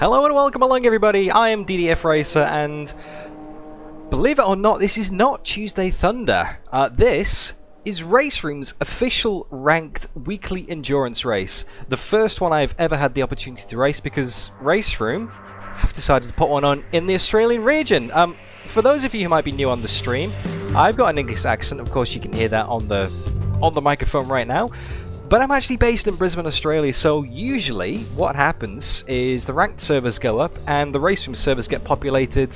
Hello and welcome along everybody, I am DDF Racer and believe it or not, this is not Tuesday Thunder. This is RaceRoom's official ranked weekly endurance race. The first one I've ever had the opportunity to race because RaceRoom have decided to put one on in the Australian region. For those of you who might be new on the stream, I've got an English accent, of course you can hear that on the microphone right now. But I'm actually based in Brisbane, Australia, so usually what happens is the ranked servers go up and the RaceRoom servers get populated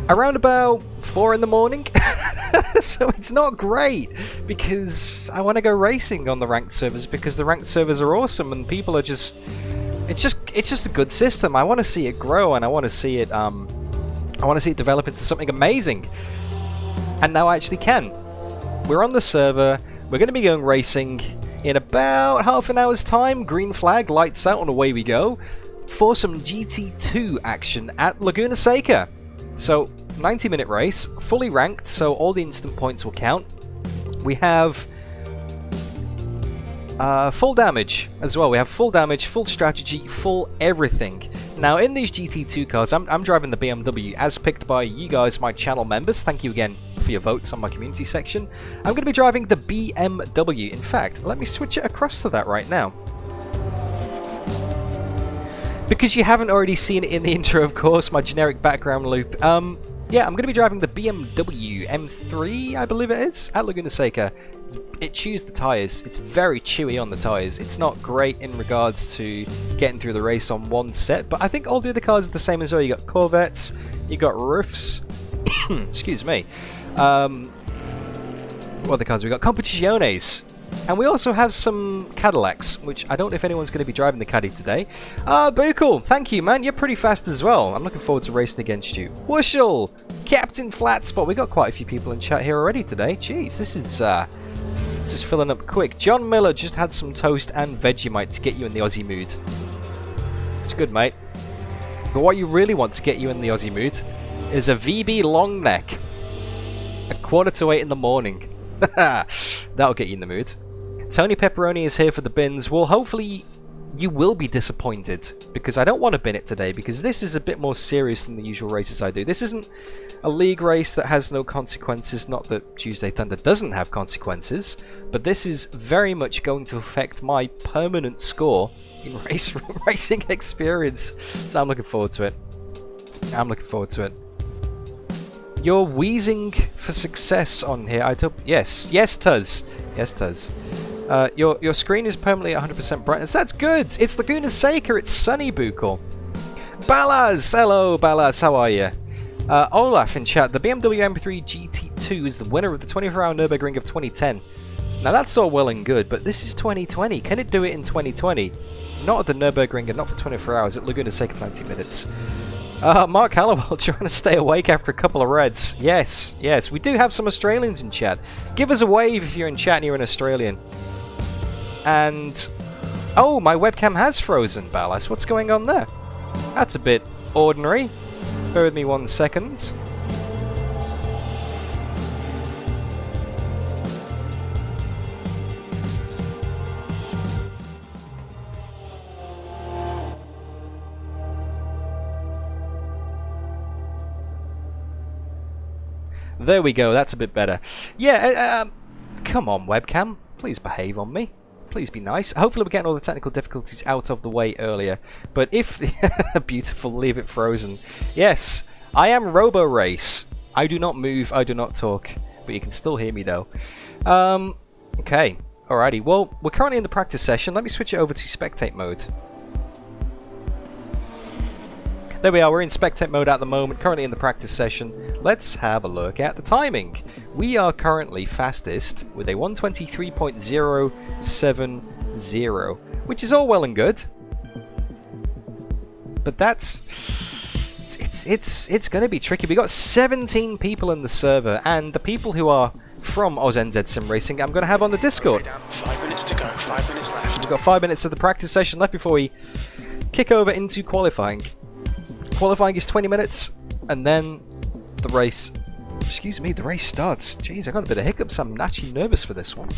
around about 4 in the morning. So it's not great because I want to go racing on the ranked servers because the ranked servers are awesome and people are just... It's just a good system. I want to see it grow and I want to see it develop into something amazing. And now I actually can. We're on the server. We're going to be going racing in about half an hour's time. Green flag, lights out, and away we go for some GT2 action at Laguna Seca. So 90-minute race, fully ranked, so all the instant points will count. We have Full damage as well. We have full damage, full strategy, full everything. Now, in these GT2 cars, I'm driving the BMW as picked by you guys, my channel members. Thank you again for your votes on my community section. I'm going to be driving the BMW. In fact, let me switch it across to that right now. Because you haven't already seen it in the intro, of course, my generic background loop. Yeah, I'm going to be driving the BMW M3, I believe it is, at Laguna Seca. It chews the tyres. It's very chewy on the tyres. It's not great in regards to getting through the race on one set, but I think all the other cars are the same as well. You got Corvettes, you got roofs, excuse me. What other cars we got? Competiciones. And we also have some Cadillacs, which I don't know if anyone's going to be driving the Caddy today. Bukel, thank you, man. You're pretty fast as well. I'm looking forward to racing against you. Wushel, Captain Flatspot. We got quite a few people in chat here already today. Jeez, this is filling up quick. John Miller just had some toast and Vegemite to get you in the Aussie mood. It's good, mate. But what you really want to get you in the Aussie mood is a VB long neck. 7:45 in the morning. That'll get you in the mood. Tony Pepperoni is here for the bins. Well, hopefully you will be disappointed, because I don't want to bin it today, because this is a bit more serious than the usual races I do. This isn't a league race that has no consequences, not that Tuesday Thunder doesn't have consequences, but this is very much going to affect my permanent score in racing experience. So I'm looking forward to it. I'm looking forward to it. You're wheezing for success on here. Yes, Tuz. Yes, Tuz. Your screen is permanently 100% brightness. That's good. It's Laguna Seca. It's sunny, Bukel. Balaz, hello, Balaz. How are you? Olaf in chat. The BMW M3 GT2 is the winner of the 24-hour Nürburgring of 2010. Now that's all well and good, but this is 2020. Can it do it in 2020? Not at the Nürburgring and not for 24 hours. At Laguna Seca for 90 minutes. Mark Hallowell trying to stay awake after a couple of reds. Yes, yes. We do have some Australians in chat. Give us a wave if you're in chat and you're an Australian. And... oh, my webcam has frozen, Ballas. What's going on there? That's a bit ordinary. Bear with me 1 second. There we go, that's a bit better. Yeah, come on, webcam. Please behave on me. Please be nice. Hopefully we're getting all the technical difficulties out of the way earlier. But if... beautiful, leave it frozen. Yes, I am Robo-Race. I do not move, I do not talk. But you can still hear me, though. Okay, alrighty. Well, we're currently in the practice session. Let me switch it over to spectate mode. There we are, we're in spectate mode at the moment, currently in the practice session. Let's have a look at the timing. We are currently fastest with a 123.070, which is all well and good. But that's... It's going to be tricky. We got 17 people in the server, and the people who are from OzNZ Sim Racing I'm going to have on the Discord. 5 minutes to go, 5 minutes left. We've got 5 minutes of the practice session left before we kick over into qualifying. Qualifying is 20 minutes, and then the race... excuse me, the race starts. Jeez, I got a bit of hiccups. I'm actually nervous for this one.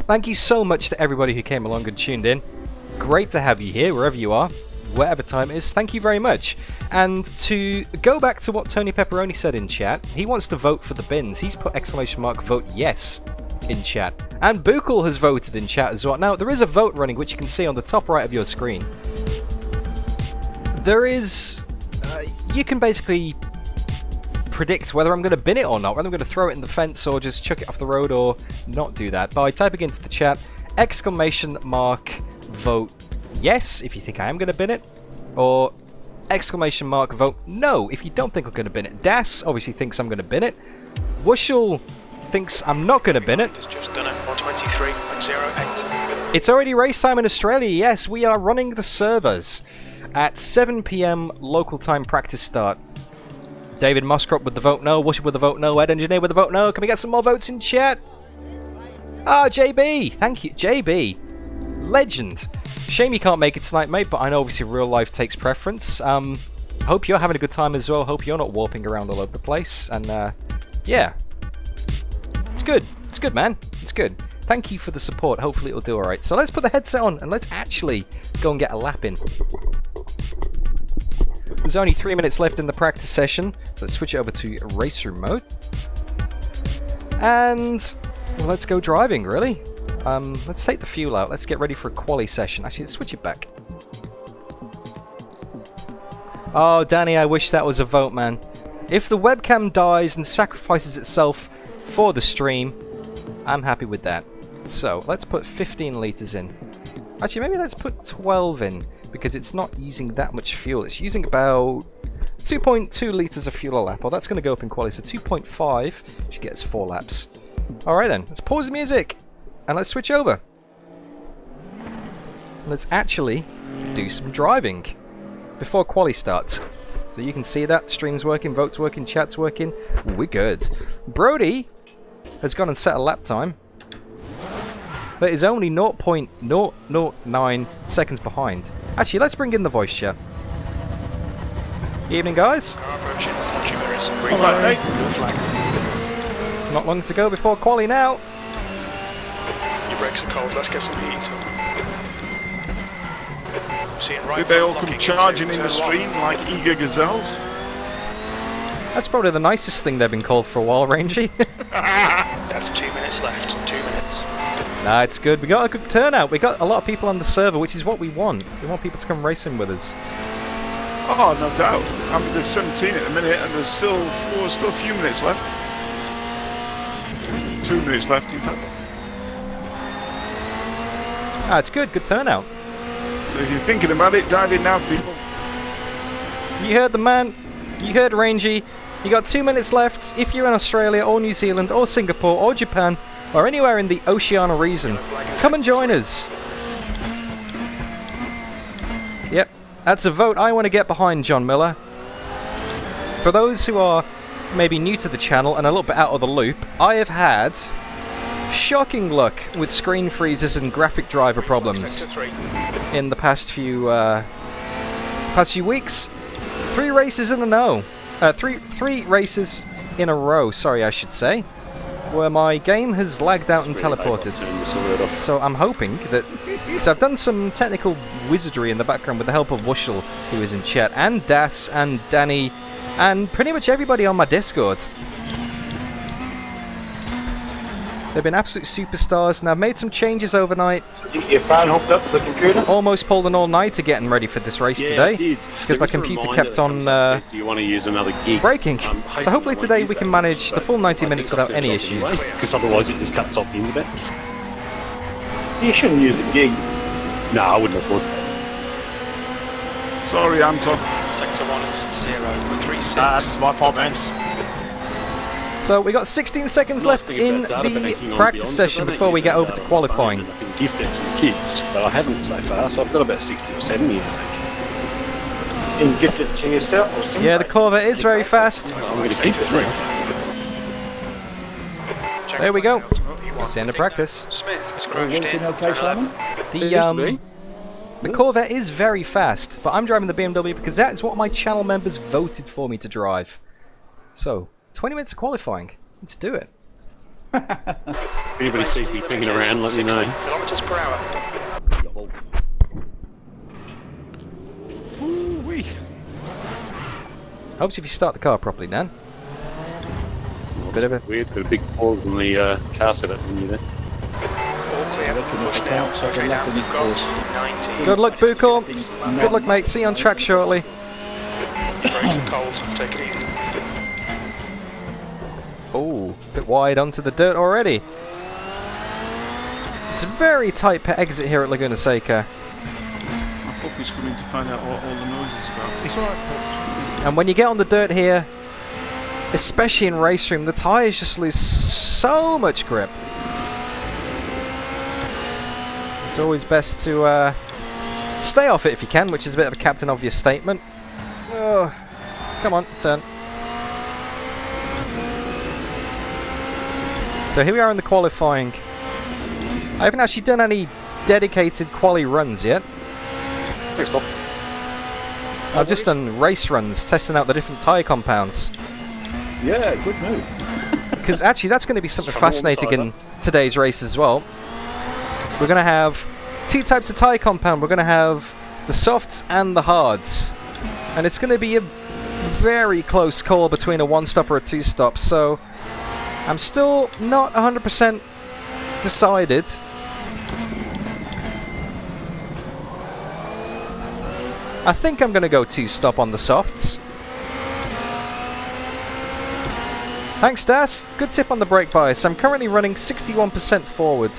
Thank you so much to everybody who came along and tuned in. Great to have you here, wherever you are, whatever time it is. Thank you very much. And to go back to what Tony Pepperoni said in chat, he wants to vote for the bins. He's put ! vote yes in chat. And Bukel has voted in chat as well. Now, there is a vote running, which you can see on the top right of your screen. There is... you can basically predict whether I'm going to bin it or not, whether I'm going to throw it in the fence or just chuck it off the road or not do that by typing into the chat ! vote yes if you think I am going to bin it, or ! vote no if you don't think I'm going to bin it. Das obviously thinks I'm going to bin it. Wushel thinks I'm not going to bin it. It's just done at 123.08. It's already race time in Australia. Yes, we are running the servers at 7 PM local time practice start. David Moscrop with the vote no, Wushel with the vote no, Ed Engineer with the vote no. Can we get some more votes in chat? Ah, JB! Thank you, JB. Legend. Shame you can't make it tonight, mate, but I know obviously real life takes preference. Hope you're having a good time as well. Hope you're not warping around all over the place. And, yeah. It's good. It's good, man. It's good. Thank you for the support. Hopefully it'll do alright. So let's put the headset on and let's actually go and get a lap in. There's only 3 minutes left in the practice session, so let's switch it over to RaceRoom mode. And well, let's go driving, really. Let's take the fuel out. Let's get ready for a quali session. Actually, let's switch it back. Oh, Danny, I wish that was a vote, man. If the webcam dies and sacrifices itself for the stream, I'm happy with that. So, let's put 15 litres in. Actually, maybe let's put 12 in, because it's not using that much fuel. It's using about 2.2 litres of fuel a lap. Well, that's going to go up in quality, so 2.5 should get us 4 laps. Alright then, let's pause the music, and let's switch over. Let's actually do some driving before quali starts. So you can see that, stream's working, votes working, chat's working, we're good. Brody has gone and set a lap time, but is only 0.009 seconds behind. Actually, let's bring in the voice chat. Evening, guys. Not long to go before quali now. Your brakes are cold, let's get some heat. Did they all come charging in the stream like eager gazelles? That's probably the nicest thing they've been called for a while, Rangy. That's 2 minutes left, 2 minutes. Nah, it's good. We got a good turnout. We got a lot of people on the server, which is what we want. We want people to come racing with us. Oh, no doubt. I mean, there's 17 at the minute, and there's still a few minutes left. 2 minutes left, in fact. Ah, it's good. Good turnout. So if you're thinking about it, dive in now, people. You heard the man. You heard Rangy. You got 2 minutes left. If you're in Australia or New Zealand or Singapore or Japan or anywhere in the Oceania region, come and join us. Yep, that's a vote I want to get behind, John Miller. For those who are maybe new to the channel and a little bit out of the loop, I have had shocking luck with screen freezes and graphic driver problems in the past few weeks. 3 races in a row. Three races in a row, sorry, I should say, where my game has lagged out and teleported. So I'm hoping that, because I've done some technical wizardry in the background with the help of Wushel, who is in chat, and Das, and Danny, and pretty much everybody on my Discord. They've been absolute superstars, and I've made some changes overnight. Your phone hooked up to the computer? Almost pulled an all-nighter getting ready for this race today, because my computer kept on Do you want to use another gig? breaking. So hopefully today we can manage the full 90 minutes without any issues. Because otherwise it just cuts off the internet. You shouldn't use a gig. No, I wouldn't have thought. Sorry, Anton. Sector 1 is 036. That's my fault, man. So we got 16 seconds left in the practice session before we get over to qualifying. I can gift it to the kids, but I haven't so far, so I've got about 60 or 70 in the range. You can gift it to yourself or something? Yeah, the Corvette is very fast. I'm going to keep it. There we go. That's the end of practice. Smith has crashed in. Okay, Simon? The Corvette is very fast, but I'm driving the BMW because that is what my channel members voted for me to drive. So, 20 minutes of qualifying. Let's do it. If anybody sees me pinging around, let me know. Kilometers per hour. Ooh-wee. Helps if you start the car properly, Dan. Bit of a Weird, got a big pause on the car setup when you're there. All clear. Push now. Straight out. You've got 90. good luck, Buko. Good luck, mate. See you on track shortly. Brakes are cold. Take it easy. Oh, a bit wide onto the dirt already. It's a very tight pit exit here at Laguna Seca. My puppy's coming to find out what all the noise is about. It's alright, Pup. And when you get on the dirt here, especially in RaceRoom, the tyres just lose so much grip. It's always best to stay off it if you can, which is a bit of a Captain Obvious statement. Oh, come on, turn. So here we are in the qualifying. I haven't actually done any dedicated quali runs yet. Thanks, Bob. I've just done race runs, testing out the different tyre compounds. Yeah, good move. Because actually that's going to be something From one fascinating side in today's race as well. We're going to have two types of tyre compound. We're going to have the softs and the hards. And it's going to be a very close call between a one-stop or a two-stop. So I'm still not 100% decided. I think I'm going to go two-stop on the softs. Thanks, Das. Good tip on the brake bias. I'm currently running 61% forward.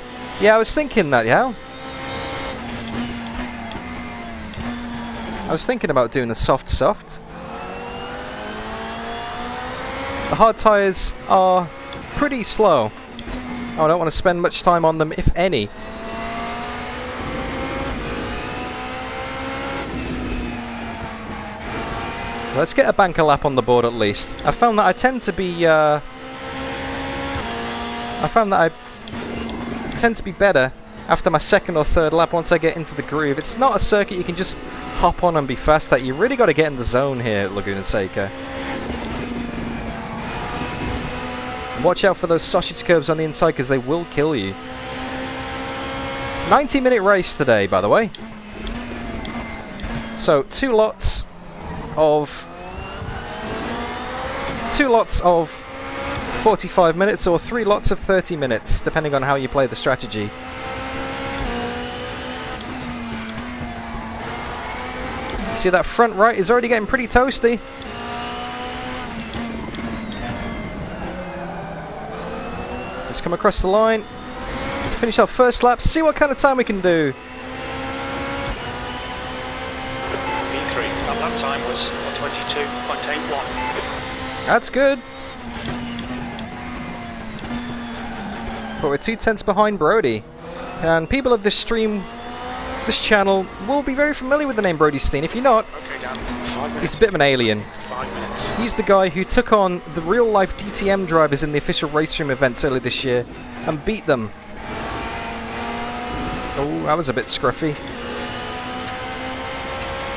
Yeah, I was thinking that, yeah? I was thinking about doing a soft. The hard tyres are pretty slow. I don't want to spend much time on them, if any. Let's get a banker lap on the board at least. I found that I tend to be better after my second or third lap once I get into the groove. It's not a circuit you can just hop on and be fast at. You really got to get in the zone here at Laguna Seca. Watch out for those sausage curves on the inside because they will kill you. 90-minute race today, by the way. So 2 lots of 45 minutes or 3 lots of 30 minutes, depending on how you play the strategy. See, that front right is already getting pretty toasty. Let's come across the line. Let's finish our first lap, see what kind of time we can do. P3, that lap time was 1:22.81. That's good. But we're 2/10 behind Brody. And people of this stream, this channel, will be very familiar with the name Brody Steen. If you're not, Okay, Dan, 5 minutes. he's a bit of an alien. 5 minutes. He's the guy who took on the real-life DTM drivers in the official RaceRoom events earlier this year and beat them. Oh, that was a bit scruffy.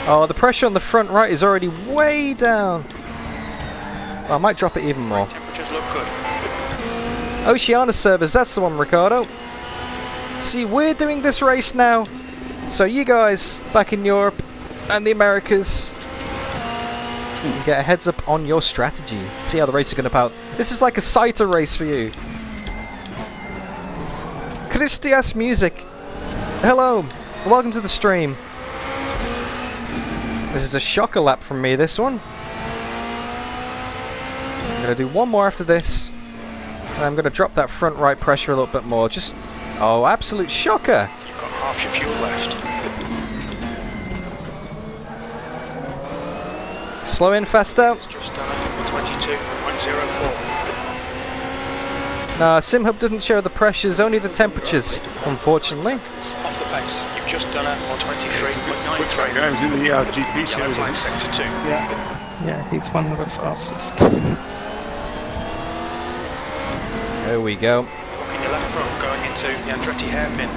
Oh, the pressure on the front right is already way down. Well, I might drop it even more. Temperatures look good. Oceania servers, that's the one, Ricardo. See, we're doing this race now, so you guys back in Europe and the Americas can get a heads up on your strategy. See how the race is going to pout. This is like a Saito race for you. Christias Music, hello, welcome to the stream. This is a shocker lap from me, this one. I'm going to do one more after this. And I'm going to drop that front right pressure a little bit more. Just, oh, absolute shocker. You've got half your fuel left. Slow in, fast out. It's just done 22.04. Nah, SimHub doesn't show the pressures, only the temperatures, unfortunately. Off the pace. You've just done it on Quick 23.93. games in the GP Yellow series. flag sector 2. Yeah, he's one of the fastest. There we go. Looking your left front going into the Andretti hairpin.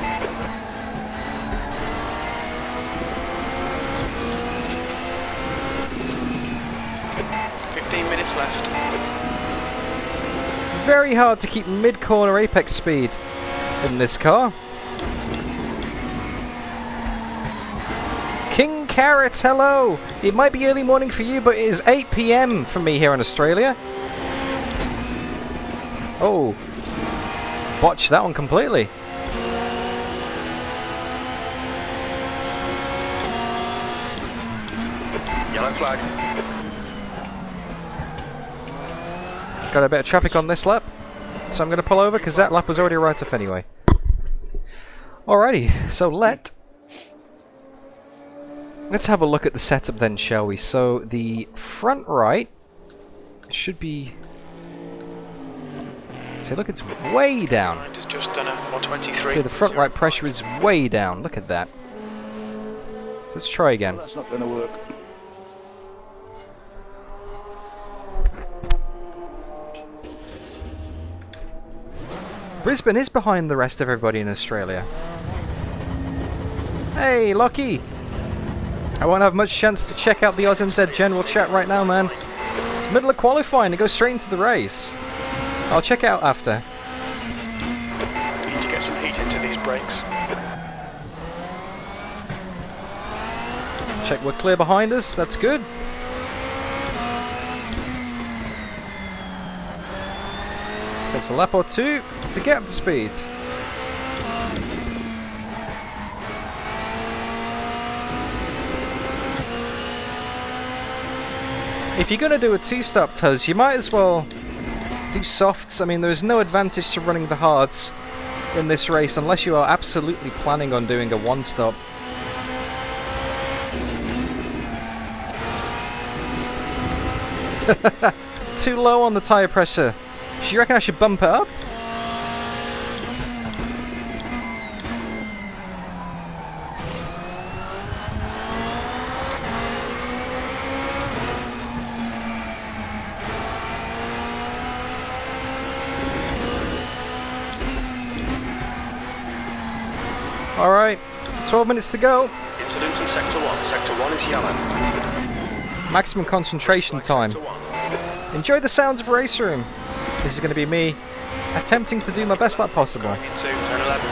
Minutes left. Very hard to keep mid-corner apex speed in this car. King Carrot, hello! It might be early morning for you, but it is 8 PM for me here in Australia. Oh. Botched that one completely. Yellow flag. Got a bit of traffic on this lap, so I'm going to pull over because that lap was already a write-off anyway. Alrighty, so let's have a look at the setup then, shall we? So the front right should be... See, look, it's way down. It's just done it on 23. See, the front right pressure is way down. Look at that. Let's try again. That's not going to work. Brisbane is behind the rest of everybody in Australia. Hey, Lockie! I won't have much chance to check out the AusMZ general chat right now, man. It's middle of qualifying to go straight into the race. I'll check it out after. Need to get some heat into these brakes. Check we're clear behind us, that's good. Takes a lap or two to get up to speed. If you're going to do a two-stop, Tuz, you might as well do softs. I mean, there is no advantage to running the hards in this race unless you are absolutely planning on doing a one-stop. Too low on the tyre pressure. Do you reckon I should bump it up? Alright, 12 minutes to go. Incident in Sector 1. Sector 1 is yellow. Maximum concentration time. Sector 1. Enjoy the sounds of RaceRoom. This is going to be me attempting to do my best lap possible. Going into turn 11.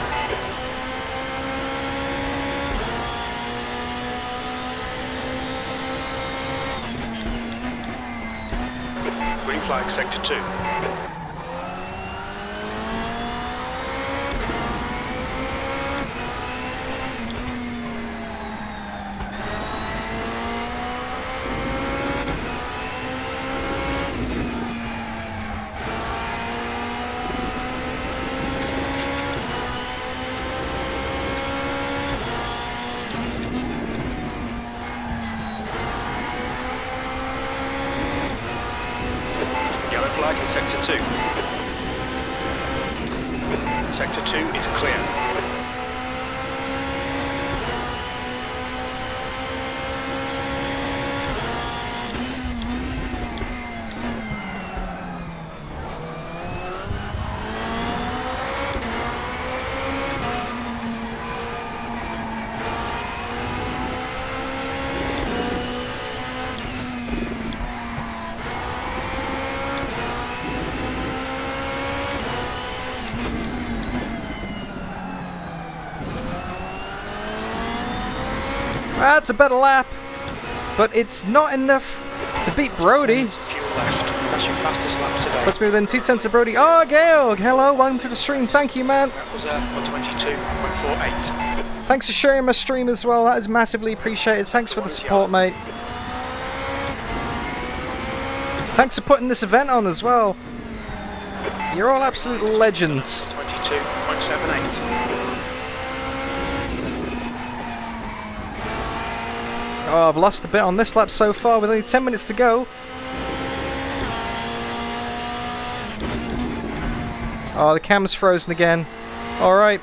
Green flag, Sector 2. Yellow flag in Sector 2. Sector 2 is clear. That's a better lap, but it's not enough to beat Brody. Fuel left. That's your fastest lap today. Let's move in 2 tenths of Brody. Oh, Georg, hello, welcome to the stream. Thank you, man. That was 122.48. Thanks for sharing my stream as well. That is massively appreciated. Thanks for the support, mate. Thanks for putting this event on as well. You're all absolute legends. 22.78. Oh, I've lost a bit on this lap so far with only 10 minutes to go. Oh, the cam's frozen again. Alright.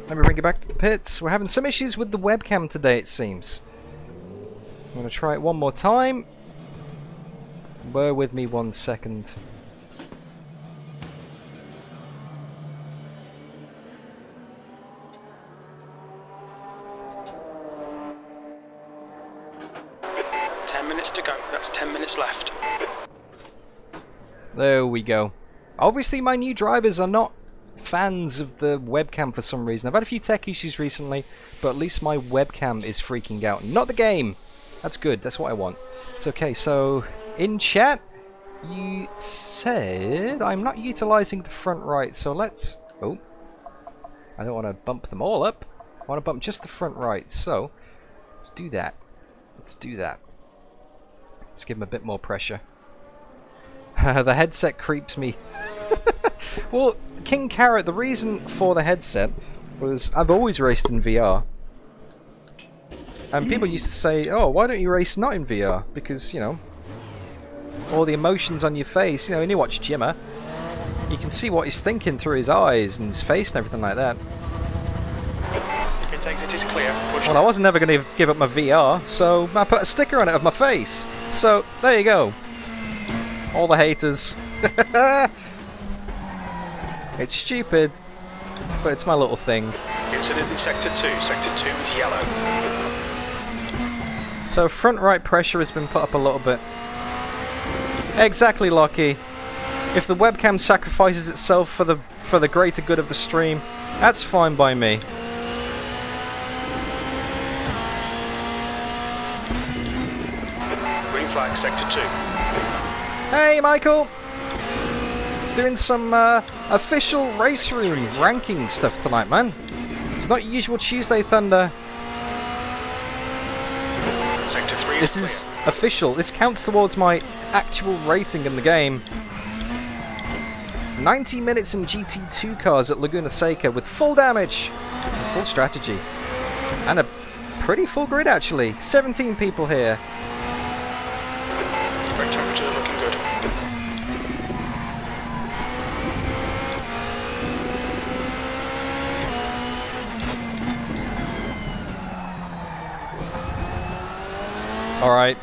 Let me bring it back to the pits. We're having some issues with the webcam today, it seems. I'm going to try it one more time. Bear with me 1 second. To go. That's 10 minutes left. There we go. Obviously my new drivers are not fans of the webcam for some reason. I've had a few tech issues recently, but at least my webcam is freaking out. Not the game! That's good, that's what I want. It's okay, so in chat, you said I'm not utilising the front right, so let's... Oh. I don't want to bump them all up. I want to bump just the front right, so let's do that. Let's do that. Let's give him a bit more pressure. The headset creeps me. Well, King Carrot, the reason for the headset was I've always raced in VR. And people used to say, oh, why don't you race not in VR? Because, you know, all the emotions on your face. You know, when you watch Jimmer, you can see what he's thinking through his eyes and his face and everything like that. Exit is clear. Push Well, I wasn't ever going to give up my VR, so I put a sticker on it of my face. So, there you go. All the haters. It's stupid, but it's my little thing. Incident in Sector 2. Sector 2 is yellow. So, front right pressure has been put up a little bit. Exactly, Lockie. If the webcam sacrifices itself for the greater good of the stream, that's fine by me. Green flag, sector 2. Hey, Michael! Doing some official race room ranking stuff tonight, man. It's not your usual Tuesday Thunder. Sector 3 This is official. This counts towards my actual rating in the game. 90 minutes in GT2 cars at Laguna Seca with full damage, and full strategy, and a pretty full grid actually. 17 people here. Brake temperature looking good. Alright,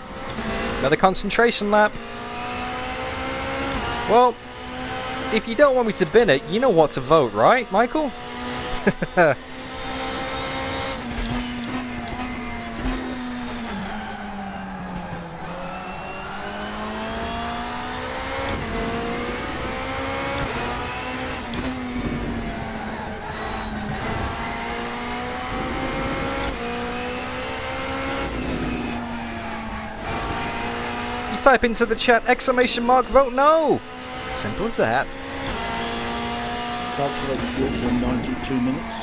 another concentration lap. Well, if you don't want me to bin it, you know what to vote, right, Michael? You type into the chat, exclamation mark, vote no! Simple as that. Calculate fuel for 92 minutes.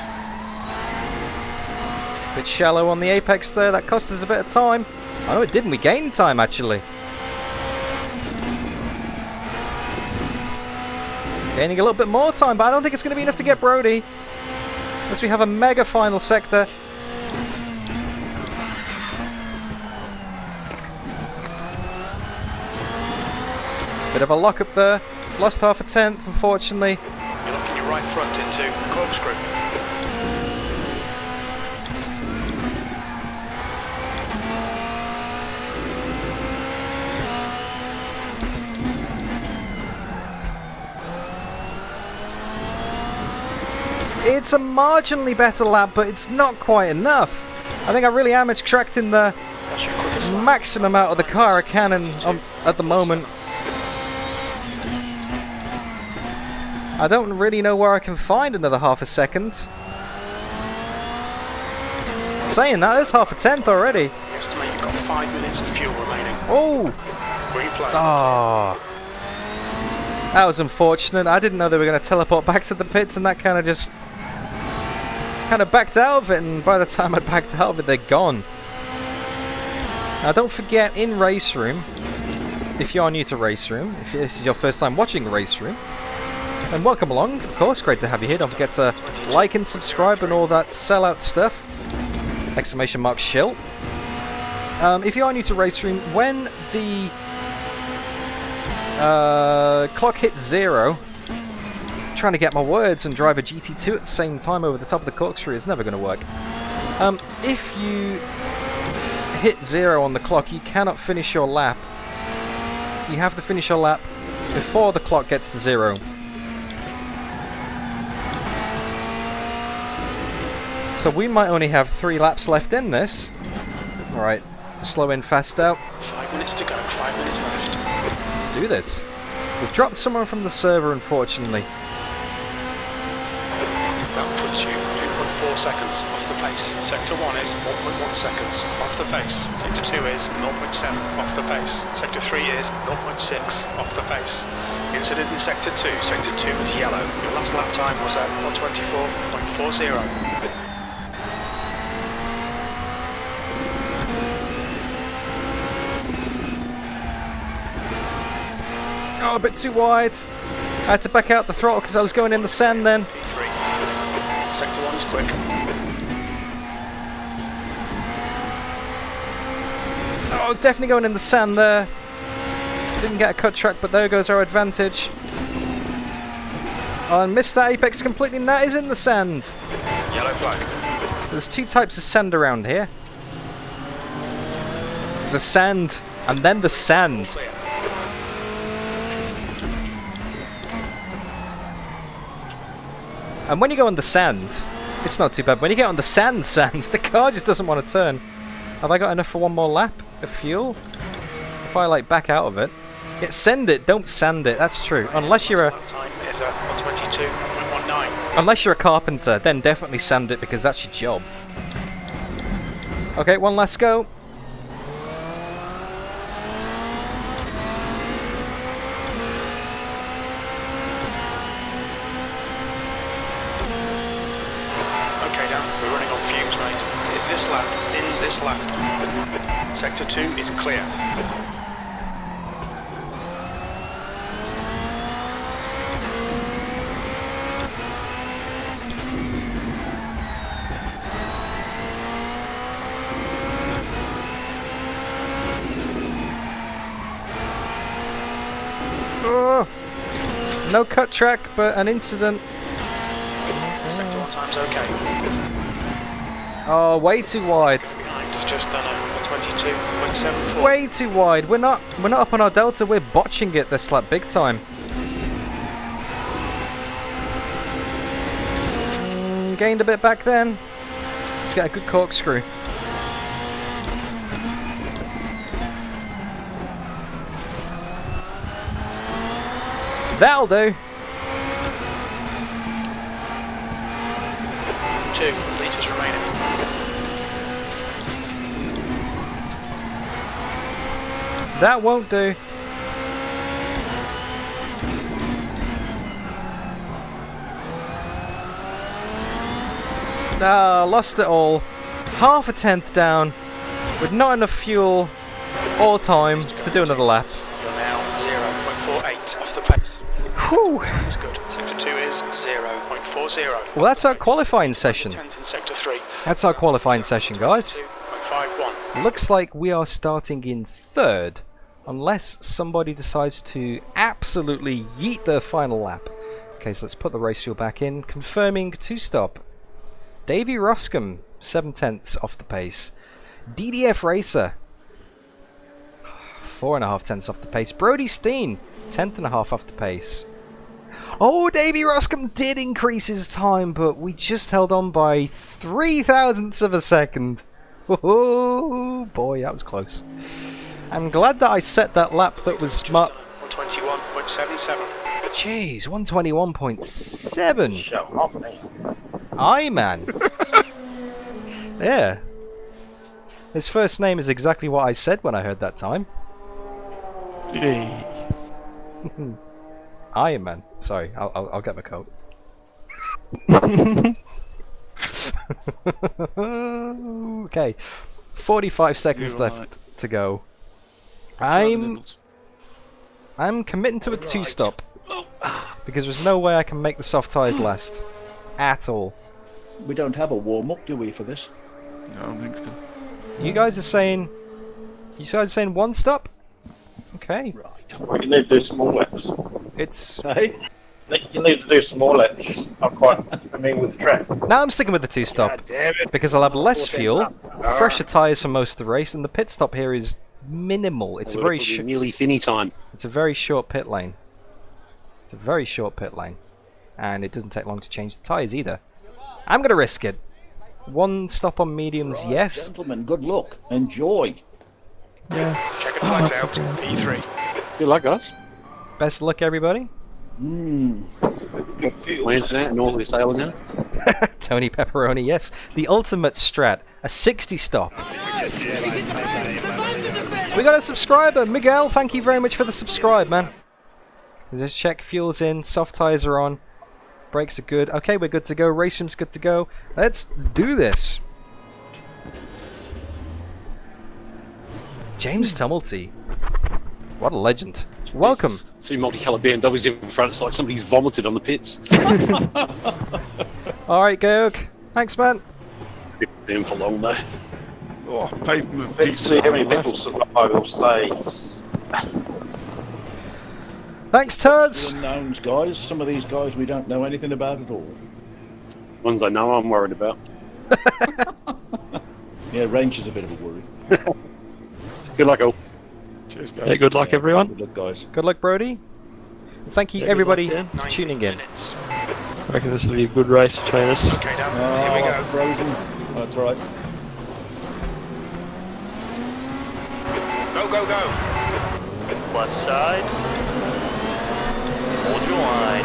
Bit shallow on the apex there, that cost us a bit of time. Oh, it didn't, we gained time actually. Gaining a little bit more time, but I don't think it's going to be enough to get Brody. Unless we have a mega final sector. Bit of a lock up there. Lost half a tenth, unfortunately. You're locking your right front into corkscrew. It's a marginally better lap, but it's not quite enough. I think I really am extracting the That's your quickest lap. maximum out of the car I can at the moment. I don't really know where I can find another half a second. Saying that, there's half a tenth already. You estimate you've got 5 minutes of fuel remaining. Oh! Green flag. Ah, that was unfortunate. I didn't know they were going to teleport back to the pits, and that kind of just backed out of it. And by the time I backed out of it, they're gone. Now, don't forget, in RaceRoom, if you are new to RaceRoom, if this is your first time watching RaceRoom, then welcome along. Of course, great to have you here. Don't forget to like and subscribe and all that sellout stuff. Exclamation mark shill. If you are new to RaceRoom, when the clock hits 0, trying to get my words and drive a GT2 at the same time over the top of the corkscrew is never going to work. If you hit 0 on the clock, you cannot finish your lap. You have to finish your lap before the clock gets to 0. So we might only have 3 laps left in this. Alright, slow in, fast out. 5 minutes to go, 5 minutes left. Let's do this. We've dropped someone from the server, unfortunately. That puts you 2.4 seconds off the pace. Sector 1 is 1.1 seconds off the pace. Sector 2 is 0.7 off the pace. Sector 3 is 0.6 off the pace. Incident in Sector 2. Sector 2 is yellow. Your last lap time was at 124.40. Oh, a bit too wide. I had to back out the throttle because I was going in the sand then. P3. Sector 1 is quick. Oh, I was definitely going in the sand there. Didn't get a cut track, but there goes our advantage. Oh, I missed that apex completely, and that is in the sand. Yellow flag. There's 2 types of sand around here. The sand, and then the sand. Clear. And when you go on the sand, it's not too bad. When you get on the sand, the car just doesn't want to turn. Have I got enough for one more lap of fuel? If I, like, back out of it. Yeah, send it, don't sand it, that's true. Unless you're a... Lap time is 122.19. Unless you're a carpenter, then definitely sand it because that's your job. Okay, one last go. Okay, Dan, we're running on fumes, mate. In this lap. Sector 2 is clear. Oh, no cut track, but an incident. Sector 1 time's okay. Oh, way too wide. Behind has just done a 22.74. Way too wide. We're not up on our delta. We're botching it this lap big time. Gained a bit back then. Let's get a good corkscrew. That'll do. 2 litres remaining. That won't do. Ah, lost it all. Half a tenth down, with not enough fuel or time to do another lap. You're now 0.48 off the pace. Whew. That's good. Sector 2 is 0.40. Well, that's our qualifying session. 10th in Sector 3. That's our qualifying session, guys. 2.51. Looks like we are starting in third, unless somebody decides to absolutely yeet their final lap. Okay, so let's put the race fuel back in, confirming two-stop. Davey Roscombe, 7/10 off the pace. DDF Racer, 4.5 tenths off the pace. Brody Steen, 10.5 off the pace. Oh, Davey Roscombe did increase his time, but we just held on by 0.03 of a second. Oh boy, that was close. I'm glad that I set that lap that was smart. 121.77. Jeez, 121.7. Shut off me. Aye, man. Yeah. His first name is exactly what I said when I heard that time. Hey. Iron Man. Sorry, I'll get my coat. Okay, 45 seconds You're left to go. I'm committing to a two-stop because there's no way I can make the soft tyres last at all. We don't have a warm-up, do we, for this? I don't think so. You guys are saying one stop? Okay. Right. Well, you need to do some more laps. It's Hey? You need to do some more laps. I mean, with the track. now I'm sticking with the two-stop because I'll have less fuel, fresher tyres for most of the race, and the pit stop here is minimal. It's a very nearly finny time. It's a very short pit lane. It's a very short pit lane, and it doesn't take long to change the tyres either. I'm gonna risk it. One stop on mediums, Right, yes. Gentlemen, good luck. Enjoy. Yes. Checking flags out. P3. Good luck, guys. Best of luck, everybody. Where's that? Normally sailors now. Tony Pepperoni, yes. The ultimate strat, a 60 stop. We got a subscriber, Miguel. Thank you very much for the subscribe, man. Just check fuel's in, soft tyres are on, brakes are good. Okay, we're good to go. RaceRoom's good to go. Let's do this. James Tumulty. What a legend. Welcome. See multicoloured BMWs in front. It's like somebody's vomited on the pits. Alright, Georg. Thanks, man. Didn't see him for long though. Oh, pavement. Let's see how many people survive or stay. Thanks, turds. Unknowns, guys. Some of these guys we don't know anything about at all. Ones I know I'm worried about. Yeah, range is a bit of a worry. Good luck, all. Cheers, guys. Yeah, good luck, everyone. Good luck, guys. Good luck, Brody. Thank you, Yeah, good everybody, luck, for tuning in. Minutes. I reckon this will be a good race between us. Okay, Dan, here we go. Frozen. That's right. Go, go, go. left side. Hold your line.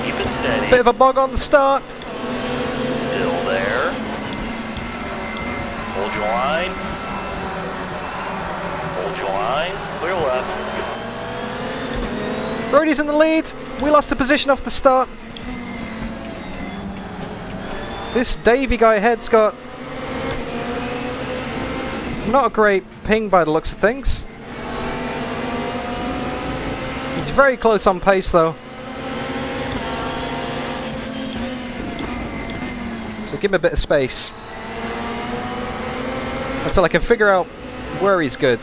Keep it steady. Bit of a bog on the start. Still there. Hold your line. Hold your line. Clear left. Brody's in the lead. We lost the position off the start. This Davey guy ahead's got not a great ping by the looks of things. He's very close on pace though. So give him a bit of space until I can figure out where he's good.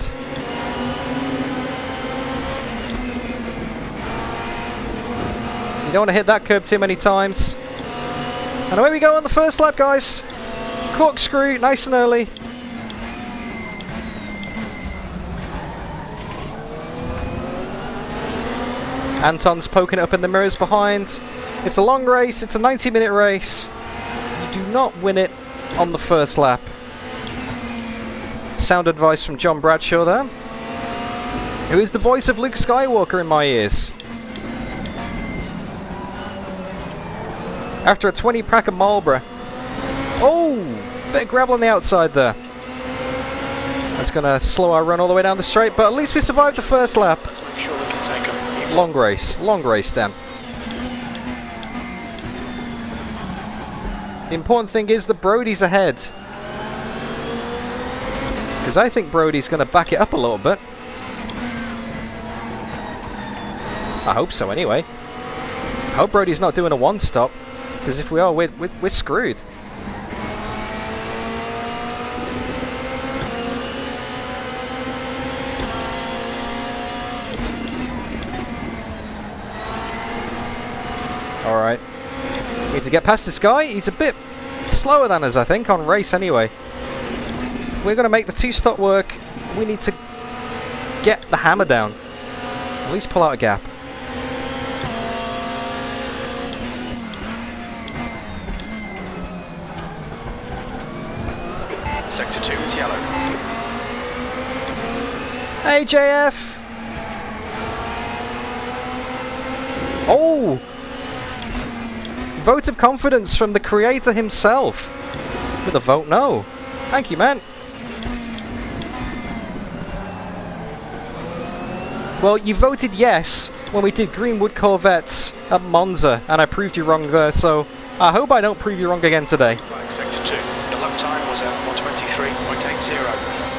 You don't want to hit that curb too many times. And away we go on the first lap, guys. Corkscrew, nice and early. Anton's poking it up in the mirrors behind. It's a long race, it's a 90-minute race. You do not win it on the first lap. Sound advice from John Bradshaw there, who is the voice of Luke Skywalker in my ears. After a 20 pack of Marlboro. Oh! Bit of gravel on the outside there. That's going to slow our run all the way down the straight, but at least we survived the first lap. Let's make sure we can take them. Long race, Dan. The important thing is that Brody's ahead. Because I think Brody's going to back it up a little bit. I hope so anyway. I hope Brody's not doing a one-stop. Because if we are, we're screwed. Alright. We need to get past this guy. He's a bit slower than us, I think, on race anyway. We're going to make the two-stop work. We need to get the hammer down. At least pull out a gap. Sector 2 is yellow. Hey, JF! Oh! Vote of confidence from the creator himself. With a vote no. Thank you, man. Well, you voted yes when we did Greenwood Corvettes at Monza, and I proved you wrong there, so I hope I don't prove you wrong again today. Flag sector 2. The lap time was at 1:23.80.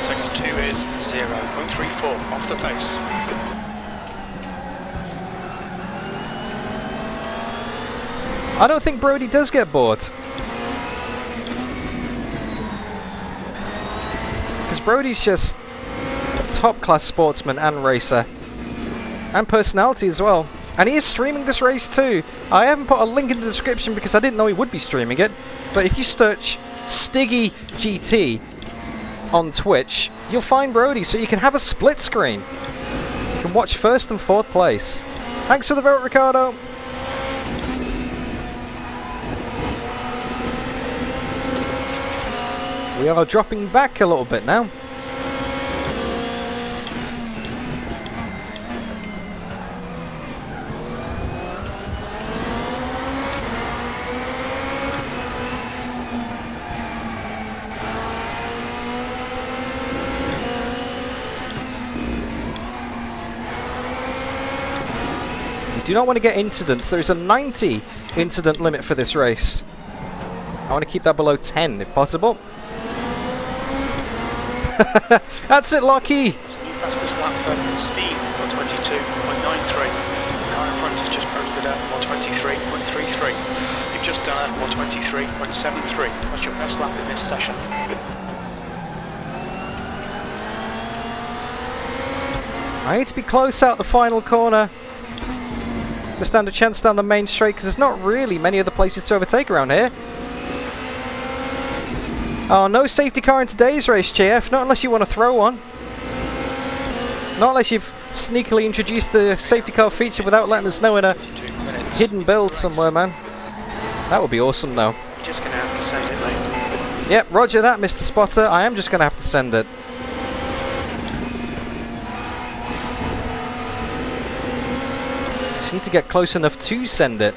Sector 2 is 0.34 off the pace. I don't think Brody does get bored. Because Brody's just a top-class sportsman and racer. And personality as well. And he is streaming this race too. I haven't put a link in the description because I didn't know he would be streaming it. But if you search Stiggy GT on Twitch, you'll find Brody, so you can have a split screen. You can watch first and fourth place. Thanks for the vote, Ricardo. We are dropping back a little bit now. We do not want to get incidents. There is a 90 incident limit for this race. I want to keep that below 10 if possible. That's it, Lockie! It's a new fastest lap for Steve on 22.93. The car in front has just posted at 1:23.33. You've just done at 1:23.73. What's your best lap in this session? I need to be close out the final corner to stand a chance down the main straight, because there's not really many other places to overtake around here. Oh, no safety car in today's race, JF. Not unless you want to throw one. Not unless you've sneakily introduced the safety car feature without letting us know in a hidden build somewhere, man. That would be awesome, though. You're just going to have to send it, mate. Yep, roger that, Mr. Spotter. I am just going to have to send it. Just need to get close enough to send it.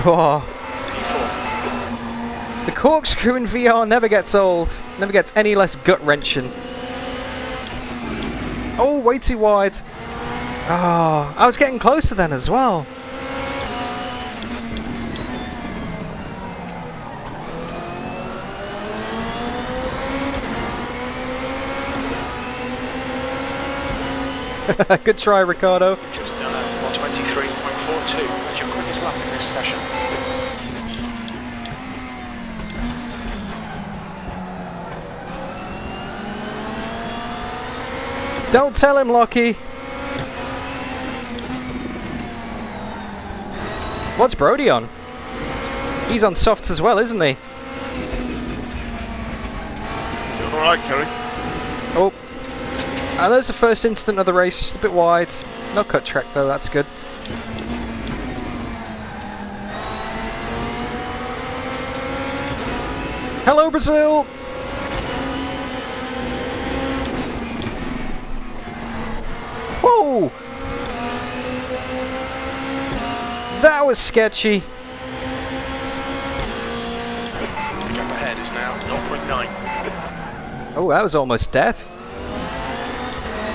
Oh. The corkscrew in VR never gets old. Never gets any less gut-wrenching. Oh, way too wide. Oh, I was getting closer then as well. Good try, Ricardo. Just done a 123.42. That's your quickest lap in this session. Don't tell him, Lockie. What's Brody on? He's on softs as well, isn't he? Is it alright, Kerry? Oh. And there's the first instant of the race, just a bit wide. No cut track though, that's good. Hello, Brazil! Whoa! That was sketchy. The gap ahead is now 0.9. Oh, that was almost death.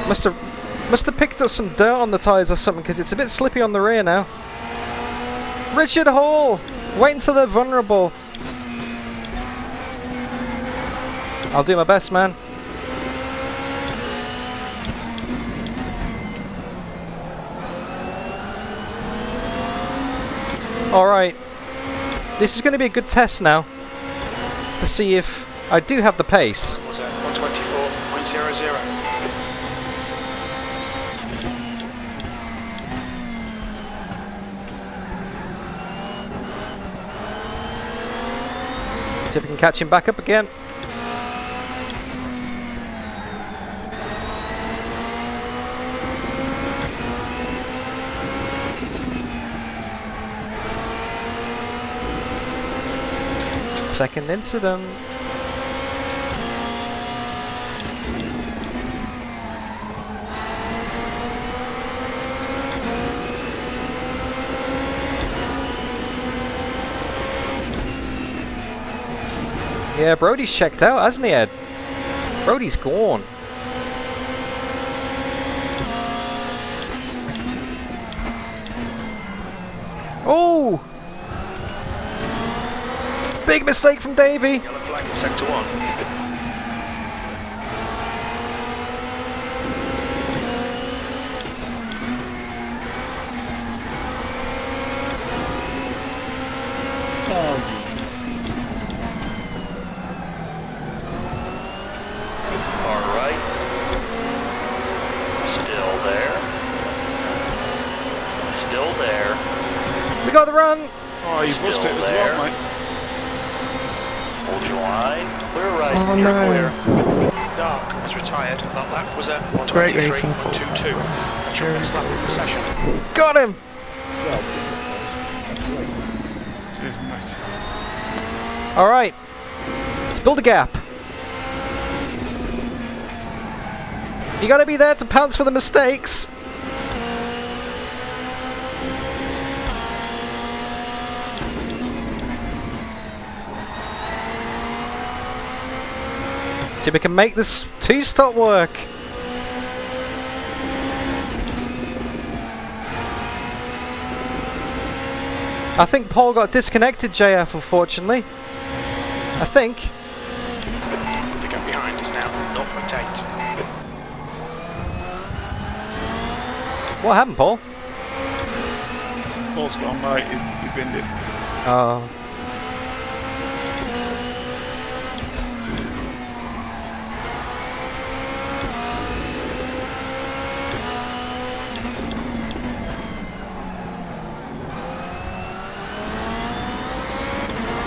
Must have picked up some dirt on the tyres or something, because it's a bit slippy on the rear now. Richard Hall! Wait until they're vulnerable. I'll do my best, man. Alright. This is going to be a good test now. To see if I do have the pace. Was at 124.00. See if we can catch him back up again. Second incident. Yeah, Brody's checked out, hasn't he, Ed? Brody's gone. Oh! Big mistake from Davey. Yellow flag in sector 1. Alright. Still there. Still there. We got the run. Oh, you've lost it Still as there. well, mate. Hold your line. Clear right. Oh, You're no. clear. Dark has retired. That lap was at Great racing. 123.22. That's your best lap in the session. Got him. Cheers, mate. Alright. Let's build a gap. You gotta be there to pounce for the mistakes. See if we can make this two-stop work. I think Paul got disconnected, JF, unfortunately. I think. The gap behind is now 0.8. What happened, Paul? Paul's gone, mate. He binned it. Oh.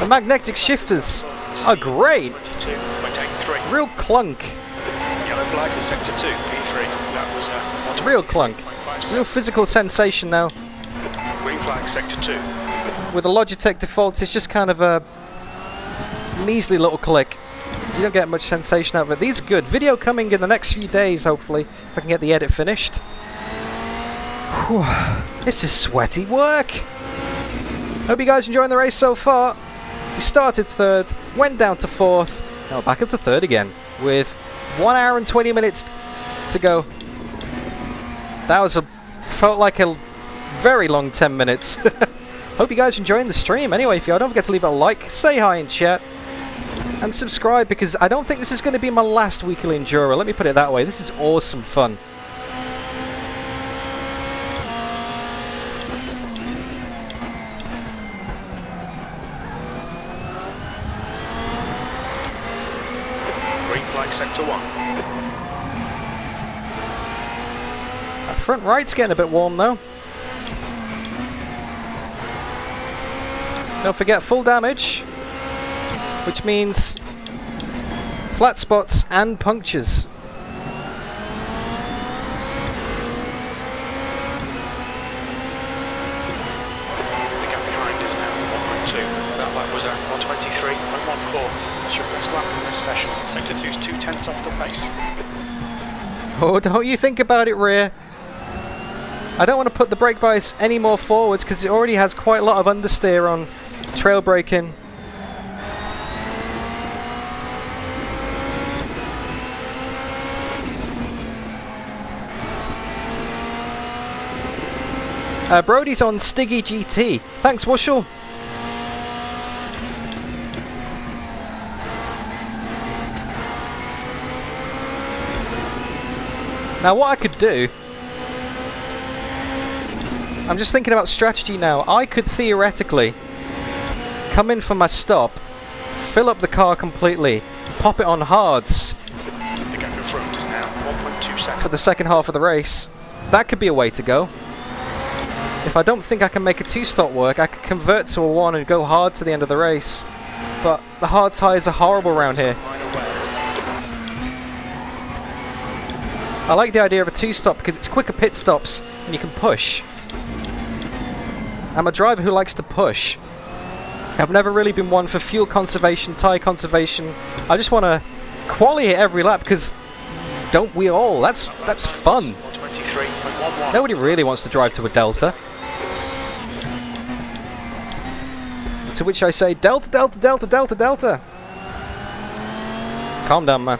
The magnetic shifters are great. 22.83. Real clunk. Yellow flag in sector 2, P3. That was at Real clunk. 123.57. Real physical sensation now. Green flag sector 2. With the Logitech defaults, it's just kind of a measly little click. You don't get much sensation out of it. These are good. Video coming in the next few days, hopefully, if I can get the edit finished. Whew. This is sweaty work. Hope you guys enjoying the race so far. We started 3rd, went down to 4th, now we're back up to 3rd again, with 1 hour and 20 minutes to go. That felt like a very long 10 minutes. Hope you guys are enjoying the stream. Anyway, if you are, don't forget to leave a like, say hi in chat, and subscribe, because I don't think this is going to be my last weekly Enduro. Let me put it that way. This is awesome fun. Green flag sector 1. That front right's getting a bit warm though. Don't forget full damage, which means flat spots and punctures. The gap behind is now 1.2. That lap was at 123.14. That's your best lap in this session. Sector 2's 2/10 off the pace. Oh, don't you think about it, rear. I don't want to put the brake bias any more forwards because it already has quite a lot of understeer on trail braking. Brody's on Stiggy GT. Thanks, Wushel. Now what I could do, I'm just thinking about strategy now. I could theoretically come in for my stop, fill up the car completely, pop it on hards The gap in front is now 1.2 seconds. for the second half of the race. That could be a way to go. If I don't think I can make a 2-stop work, I could convert to a 1 and go hard to the end of the race. But the hard tyres are horrible around here. I like the idea of a 2-stop because it's quicker pit stops and you can push. I'm a driver who likes to push. I've never really been one for fuel conservation, tyre conservation. I just want to quali it every lap because don't we all? That's fun. 123.11. Nobody really wants to drive to a delta. To which I say, delta, delta, delta, delta, delta. Calm down, man.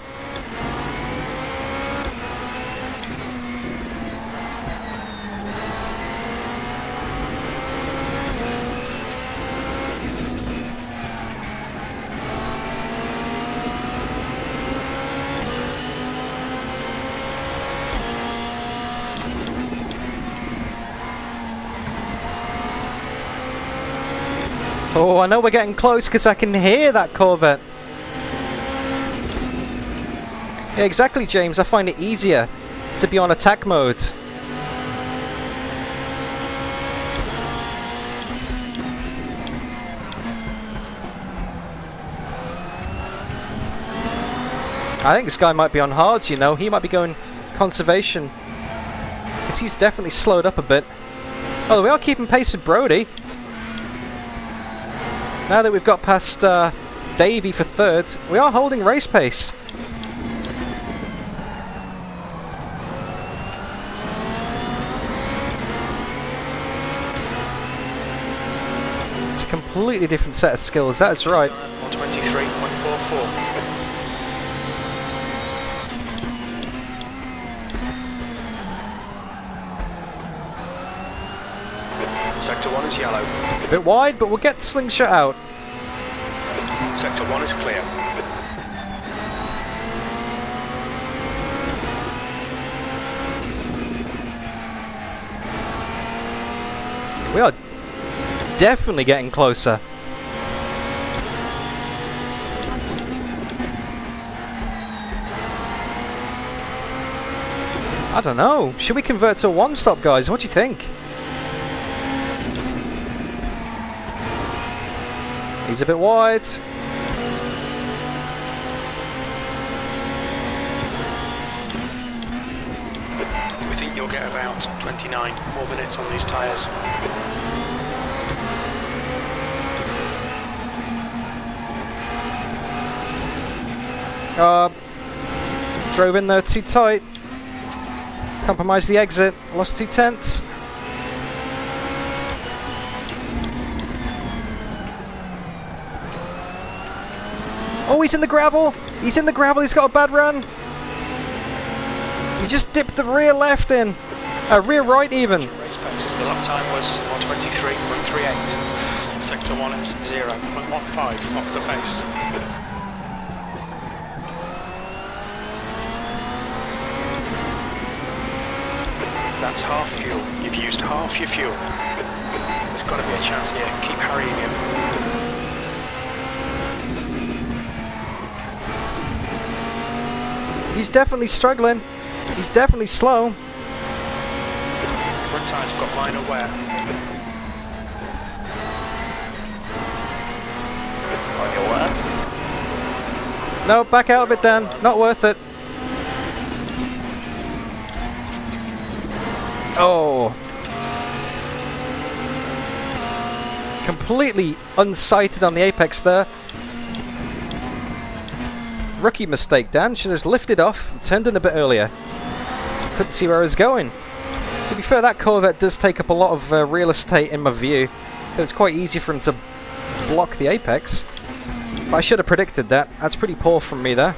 Oh, I know we're getting close because I can hear that Corvette. Yeah, exactly, James. I find it easier to be on attack mode. I think this guy might be on hards, you know. He might be going conservation. Because he's definitely slowed up a bit. Oh, we are keeping pace with Brody. Now that we've got past Davey for 3rd, we are holding race pace. It's a completely different set of skills, that's right. 123.44. Sector 1 is yellow. A bit wide, but we'll get the slingshot out. Sector 1 is clear. We are definitely getting closer. I don't know. Should we convert to a 1-stop, guys? What do you think? He's a bit wide. We think you'll get about 29 more minutes on these tyres. Drove in there too tight. Compromised the exit. Lost 2 tenths. Oh, he's in the gravel! He's in the gravel, he's got a bad run! He just dipped the rear left in. Rear right even. Race pace. The lap time was 1:23.38. Sector 1 is 0.15 off the pace. That's half fuel. You've used half your fuel. There's got to be a chance here. Keep harrying him. He's definitely struggling. He's definitely slow. Front tyres have got minor wear. On your left. No, back out of it, Dan. Not worth it. Oh. Completely unsighted on the apex there. Rookie mistake, Dan. Should have lifted off and turned in a bit earlier. Couldn't see where I was going. To be fair, that Corvette does take up a lot of real estate in my view, so it's quite easy for him to block the apex. But I should have predicted that. That's pretty poor from me there.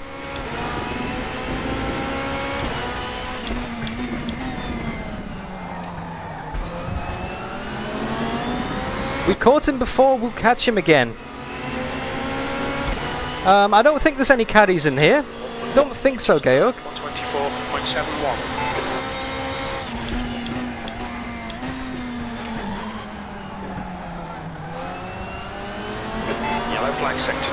We've caught him before, we'll catch him again. I don't think there's any caddies in here. Don't think so, Georg. 124.71. Yellow flag sector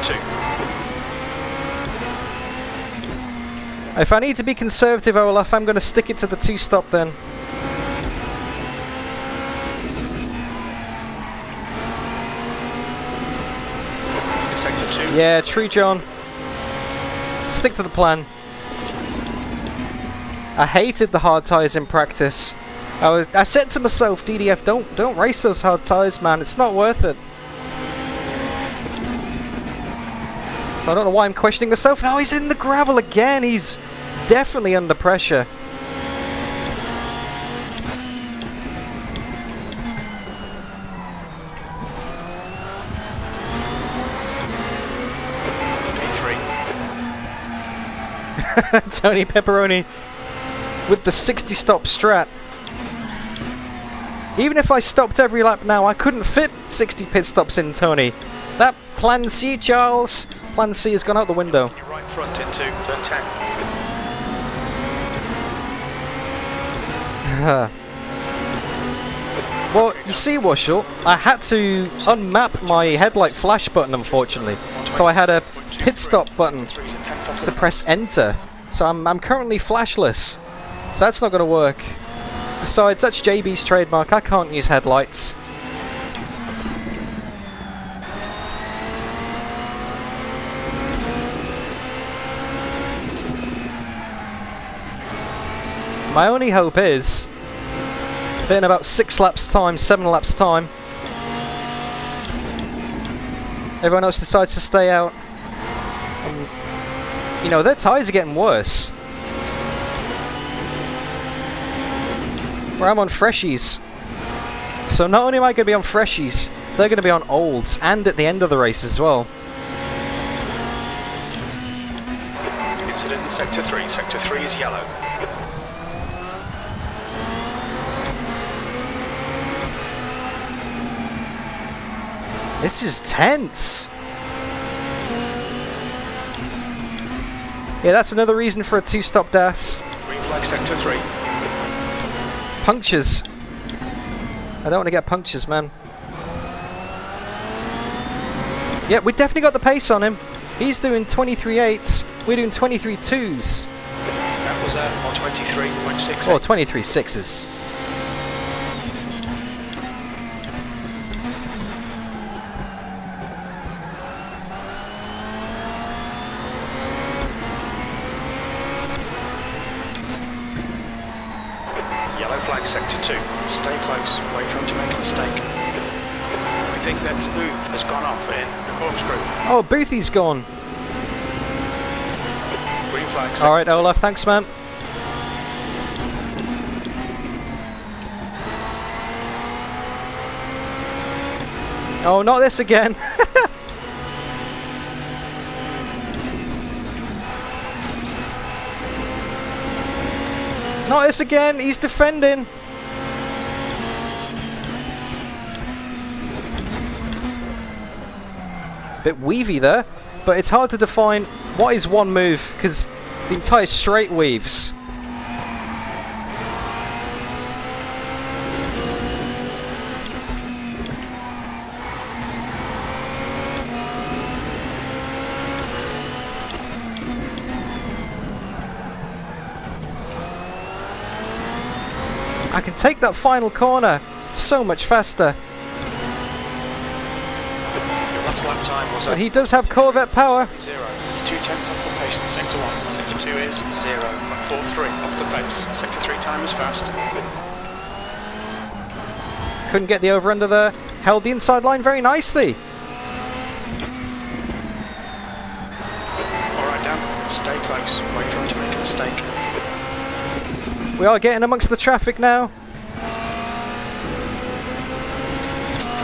2. If I need to be conservative, Olaf, I'm going to stick it to the 2-stop then. Sector 2. Yeah, true, John. Stick to the plan. I hated the hard tyres in practice. I said to myself, DDF, don't race those hard tyres, man. It's not worth it. So I don't know why I'm questioning myself. Now he's in the gravel again. He's definitely under pressure. Tony Pepperoni with the 60-stop strat. Even if I stopped every lap now, I couldn't fit 60 pit stops in, Tony. That Plan C, Charles. Plan C has gone out the window. Your right front into turn 10. Well, you see, Wushel, I had to unmap my headlight flash button, unfortunately. So I had a pit stop button to press enter. So I'm currently flashless. So that's not going to work. Besides, that's JB's trademark. I can't use headlights. My only hope is that in about 6 laps time, 7 laps time, everyone else decides to stay out. You know, their tyres are getting worse. Where I'm on freshies. So not only am I going to be on freshies, they're going to be on olds, and at the end of the race as well. Incident in sector 3. Sector 3 is yellow. This is tense. Yeah, that's another reason for a 2-stop DAS. Green flag sector 3. Punctures. I don't want to get punctures, man. Yeah, we definitely got the pace on him. He's doing 23.8s. We're doing 23.2s. That was 123.68. Or 23.6s. Yellow flag sector 2. Stay close. Wait for him to make a mistake. We think that Booth has gone off in the corkscrew. Oh, Boothy's gone. flag. Alright, Olaf, thanks, man. Oh, not this again. Not this again, he's defending. Bit weavy there, but it's hard to define what is one move because the entire straight weaves. I can take that final corner so much faster. Your last lap time was But he does have Corvette power. 0. 2 tenths off the pace in sector 1. Sector 2 is 0. 4.3 off the pace. Sector 3 time is fast. Couldn't get the over-under there. Held the inside line very nicely. Alright, Dan. Stay close. Wait for him to make a mistake. We are getting amongst the traffic now.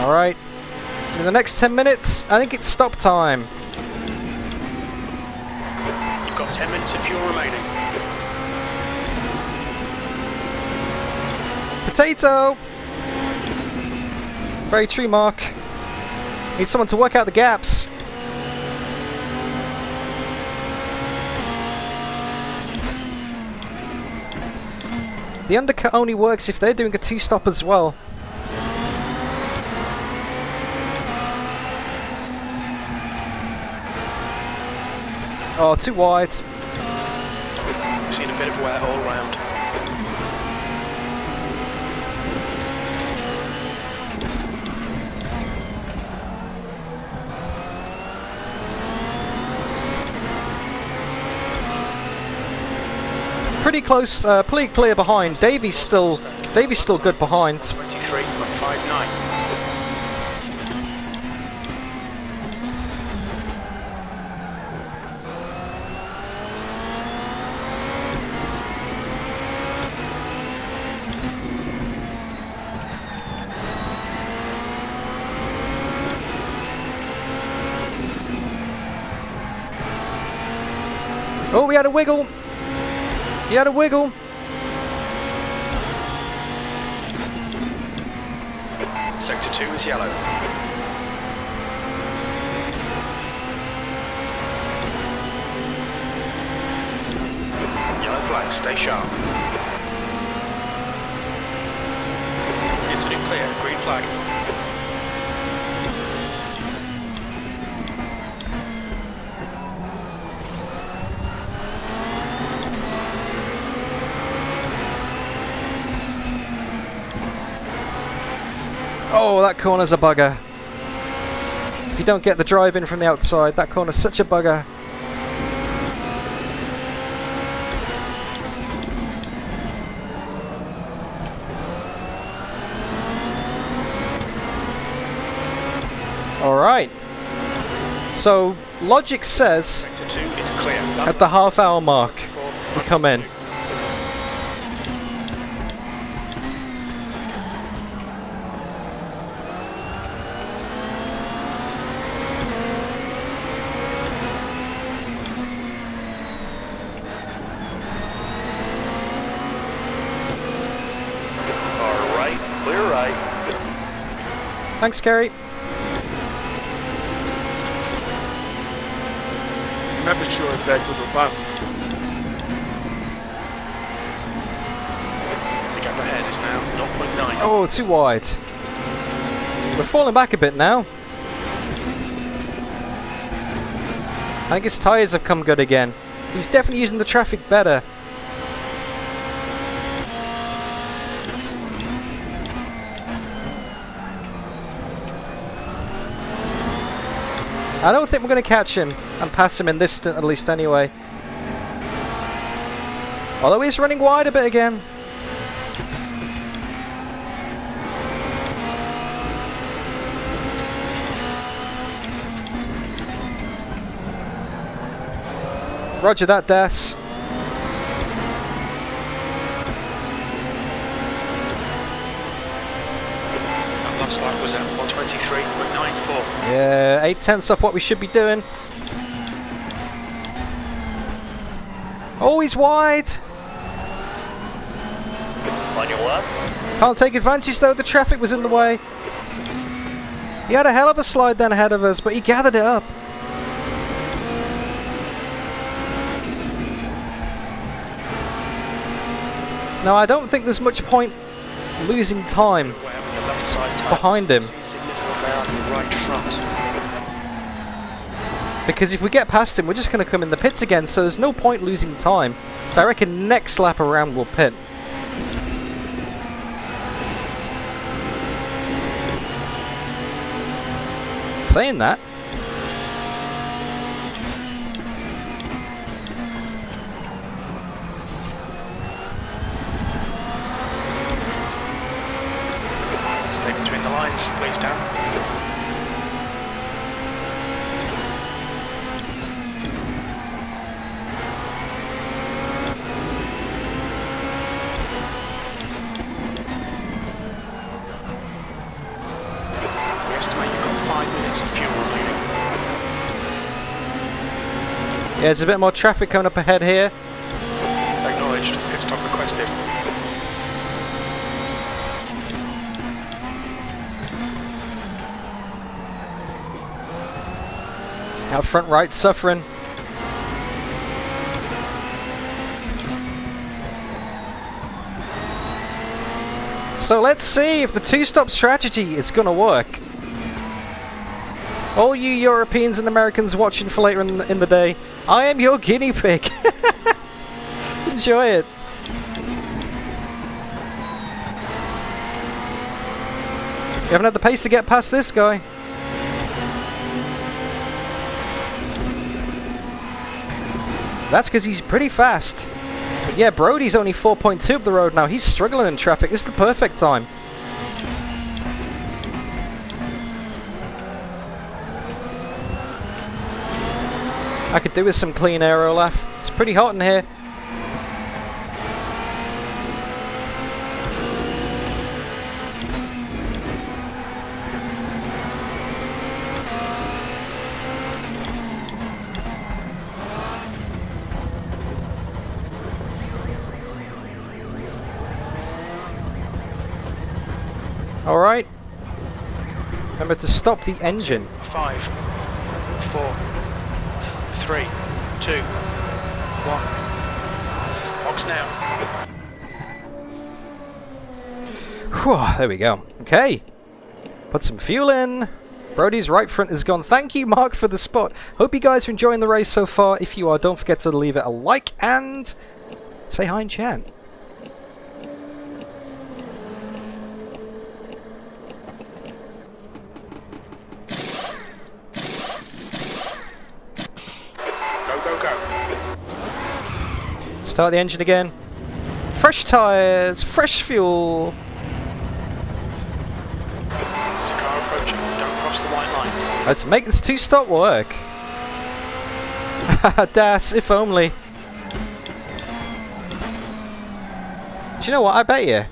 Alright. In the next 10 minutes, I think it's stop time. You've got 10 minutes of fuel remaining. Potato! Very true, Mark. Need someone to work out the gaps. The undercut only works if they're doing a two-stop as well. Oh, too wide. We've seen a bit of wear all round. Pretty close, pretty clear behind. Davy's still good behind. 23.59. Oh, we had a wiggle. He had a wiggle. Sector 2 is yellow. Yellow flag, stay sharp. Incident clear, green flag. Oh, that corner's a bugger. If you don't get the drive in from the outside, that corner's such a bugger. Alright. So, logic says Sector 2 is clear. at the half-hour mark, we come in. Alright, clear right. Thanks, Kerry. I'm never sure if they're good or bad. The gap ahead is now 0.9. Oh, too wide. We're falling back a bit now. I think his tyres have come good again. He's definitely using the traffic better. I don't think we're going to catch him and pass him in this stint at least anyway. Although he's running wide a bit again. Roger that, Das. That last lap was at 123.94. Yeah, 8/10 off what we should be doing. Oh, he's wide. On your left. Can't take advantage though, the traffic was in the way. He had a hell of a slide then ahead of us, but he gathered it up. Now, I don't think there's much point losing time We're having the left side tyre. behind him, He's a little there on the right front. because if we get past him, we're just going to come in the pits again, so there's no point losing time. So I reckon next lap around we'll pit. Saying that, Stay between the lines, please, Dan. We estimate you've got 5 minutes of fuel remaining. yeah, there's a bit more traffic coming up ahead here. Acknowledged. Pit stop requested. Out front right suffering. So let's see if the two-stop strategy is going to work. All you Europeans and Americans watching for later in the day, I am your guinea pig. Enjoy it. You haven't had the pace to get past this guy. That's because he's pretty fast. But yeah, Brody's only 4.2 up the road now. He's struggling in traffic. This is the perfect time. I could do with some clean air, Olaf. It's pretty hot in here. Alright. Remember to stop the engine. 5, 4, 3, 2, 1. Box now. Whew, there we go. Okay. Put some fuel in. Brody's right front is gone. Thank you, Mark, for the spot. Hope you guys are enjoying the race so far. If you are, don't forget to leave it a like and say hi in chat. Start the engine again. Fresh tyres, fresh fuel. There's a car approaching. Don't cross the white line. Let's make this two-stop work. Das, if only. Do you know what? I bet you.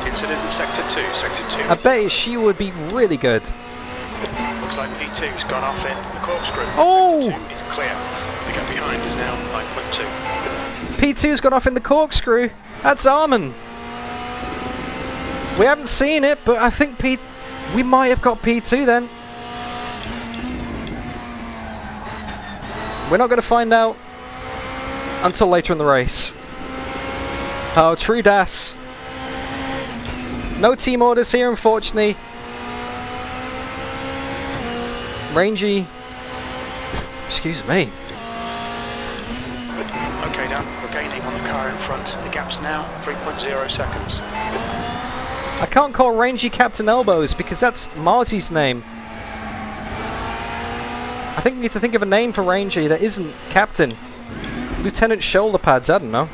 Incident in Sector 2. Sector 2. I bet you she would be really good. Looks like P2's gone off in the corkscrew. Oh! Sector 2 is clear. The gap behind is now 9.2. P2's gone off in the corkscrew. That's Armin. We haven't seen it, but I think we might have got P2 then. We're not going to find out until later in the race. Oh, true Das. No team orders here, unfortunately. Rangy. Excuse me. Okay, Dan, we're gaining on the car in front. The gap's now 3.0 seconds. I can't call Rangy Captain Elbows because that's Marty's name. I think we need to think of a name for Rangy that isn't Captain. Lieutenant Shoulder Pads, I don't know.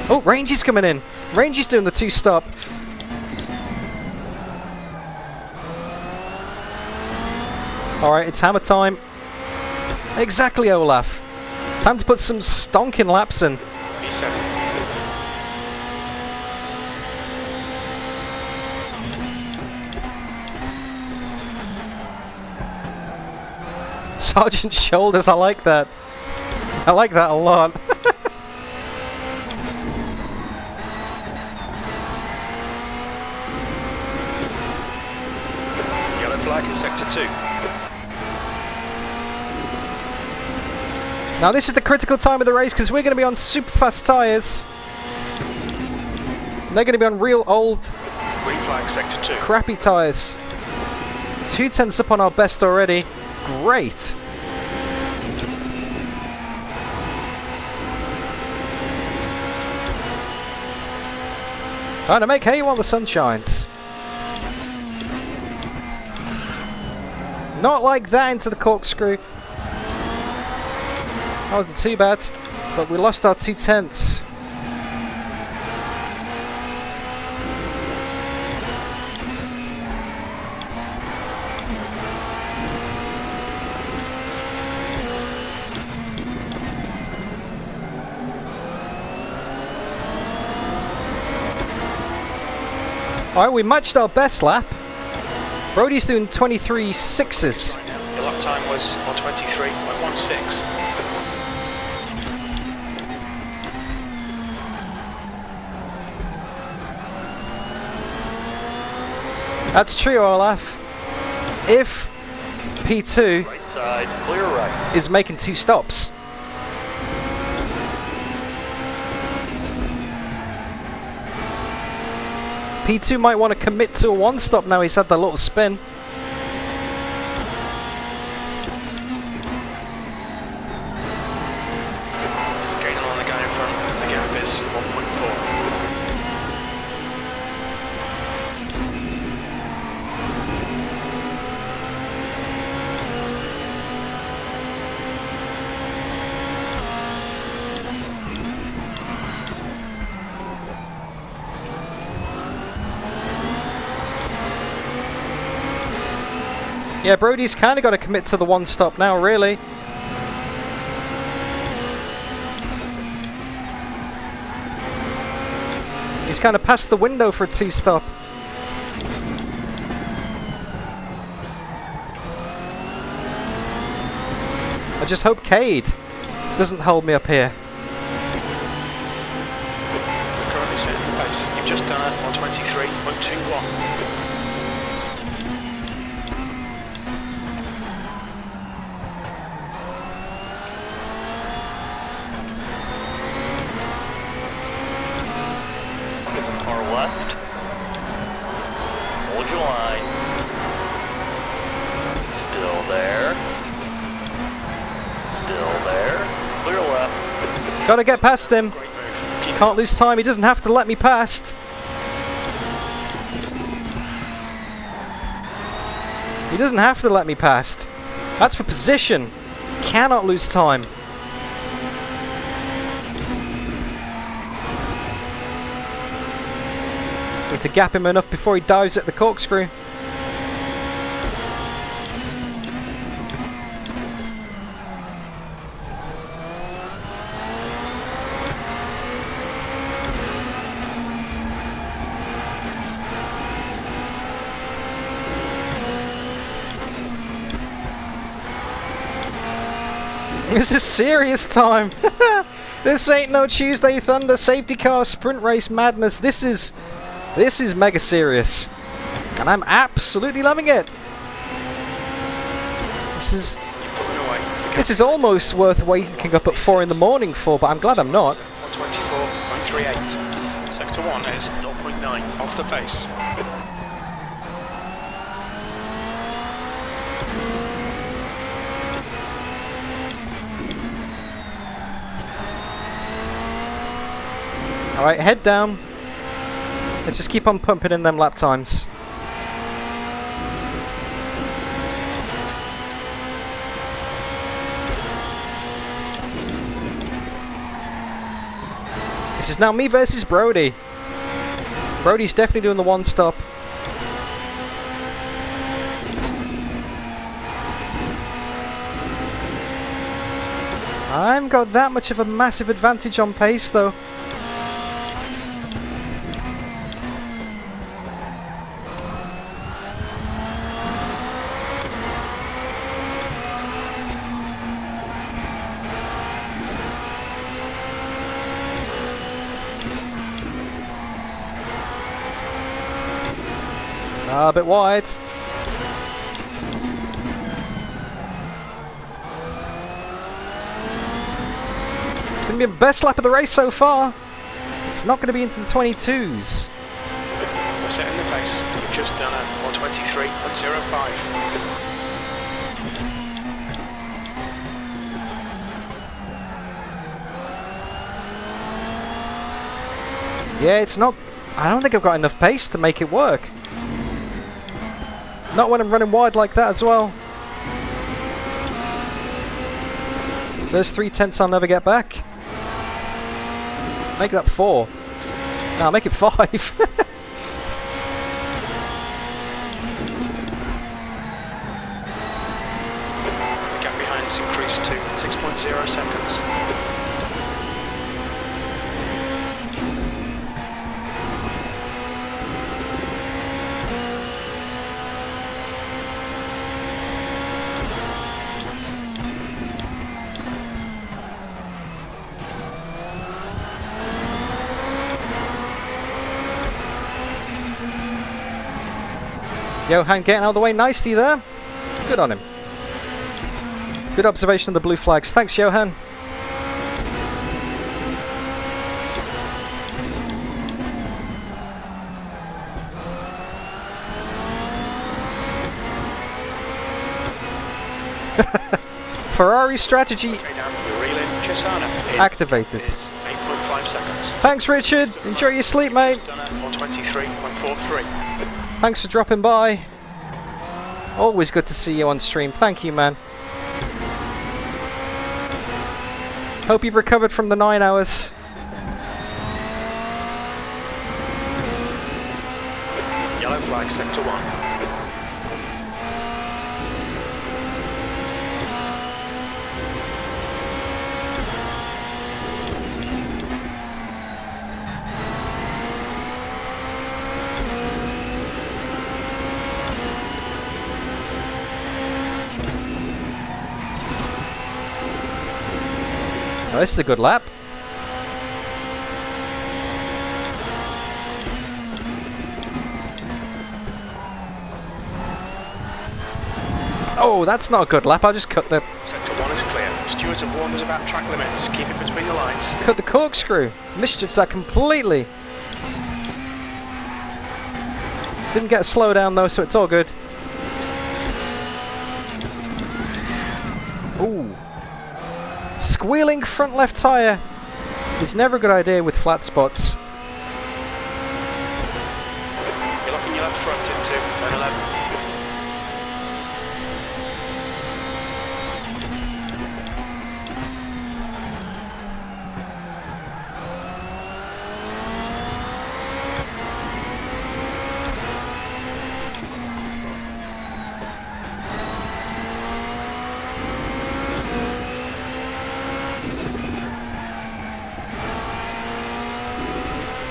Oh, Rangy's coming in. Rangy's doing the two-stop. Alright, it's hammer time. Exactly, Olaf. Time to put some stonking laps in. P7. Sergeant's shoulders, I like that. I like that a lot. Yellow flag in sector 2. Now this is the critical time of the race because we're going to be on super fast tyres. They're going to be on real old Green flag sector 2. crappy tyres. 2/10 up on our best already. Great. Trying to make hay while the sun shines. Not like that into the corkscrew. That wasn't too bad, but we lost our 2/10. Alright, we matched our best lap. Brody's doing 23.6s. Right now. Your lap time was 1:23.16. That's true, Olaf. If P2 Right side, clear right. is making 2 stops. P2 might want to commit to a 1 stop now he's had that little spin. Gaining on the guy in front. The gap is 1.4. Yeah, Brody's kind of got to commit to the 1 stop now, really. He's kind of past the window for a 2 stop. I just hope Cade doesn't hold me up here. Currently setting the pace. You've just done it on 23.21. Car left. Hold your line. Still there. Still there. Clear left. Gotta get past him. Great move. Keep Can't lose time. He doesn't have to let me past. He doesn't have to let me past. That's for position. Cannot lose time. Need to gap him enough before he dives at the corkscrew. This is serious time. This ain't no Tuesday Thunder safety car sprint race madness. This is mega serious, and I'm absolutely loving it. This is almost worth waking up at 4 in the morning for, but I'm glad I'm not. 124.38. Sector 1 is 0.9 off the pace. Alright, head down. Let's just keep on pumping in them lap times. This is now me versus Brody. Brody's definitely doing the 1 stop. I haven't got that much of a massive advantage on pace though. A bit wide. It's going to be the best lap of the race so far. It's not going to be into the 22s. We're setting the pace. We've just done a 123.05. Yeah, it's not... I don't think I've got enough pace to make it work. Not when I'm running wide like that as well. There's 3/10 I'll never get back. Make that 4. No, make it 5. The gap behind has increased to 6.0 seconds. Johan getting out of the way nicely there. Good on him. Good observation of the blue flags. Thanks, Johan. Ferrari strategy activated. 8.5 seconds. Thanks, Richard. Enjoy your sleep, mate. Done at 123.43. Thanks for dropping by. Always good to see you on stream. Thank you, man. Hope you've recovered from the 9 hours. Yellow flag, sector 1. Oh, this is a good lap. Oh, that's not a good lap. I just cut the Sector 1 is clear. Stewards have warned us about track limits. Keep it between the lines. cut the corkscrew. Misjudged that completely. Didn't get a slowdown though, so it's all good. Ooh. Squealing front left tyre is never a good idea with flat spots. You're locking your left front into turn 11.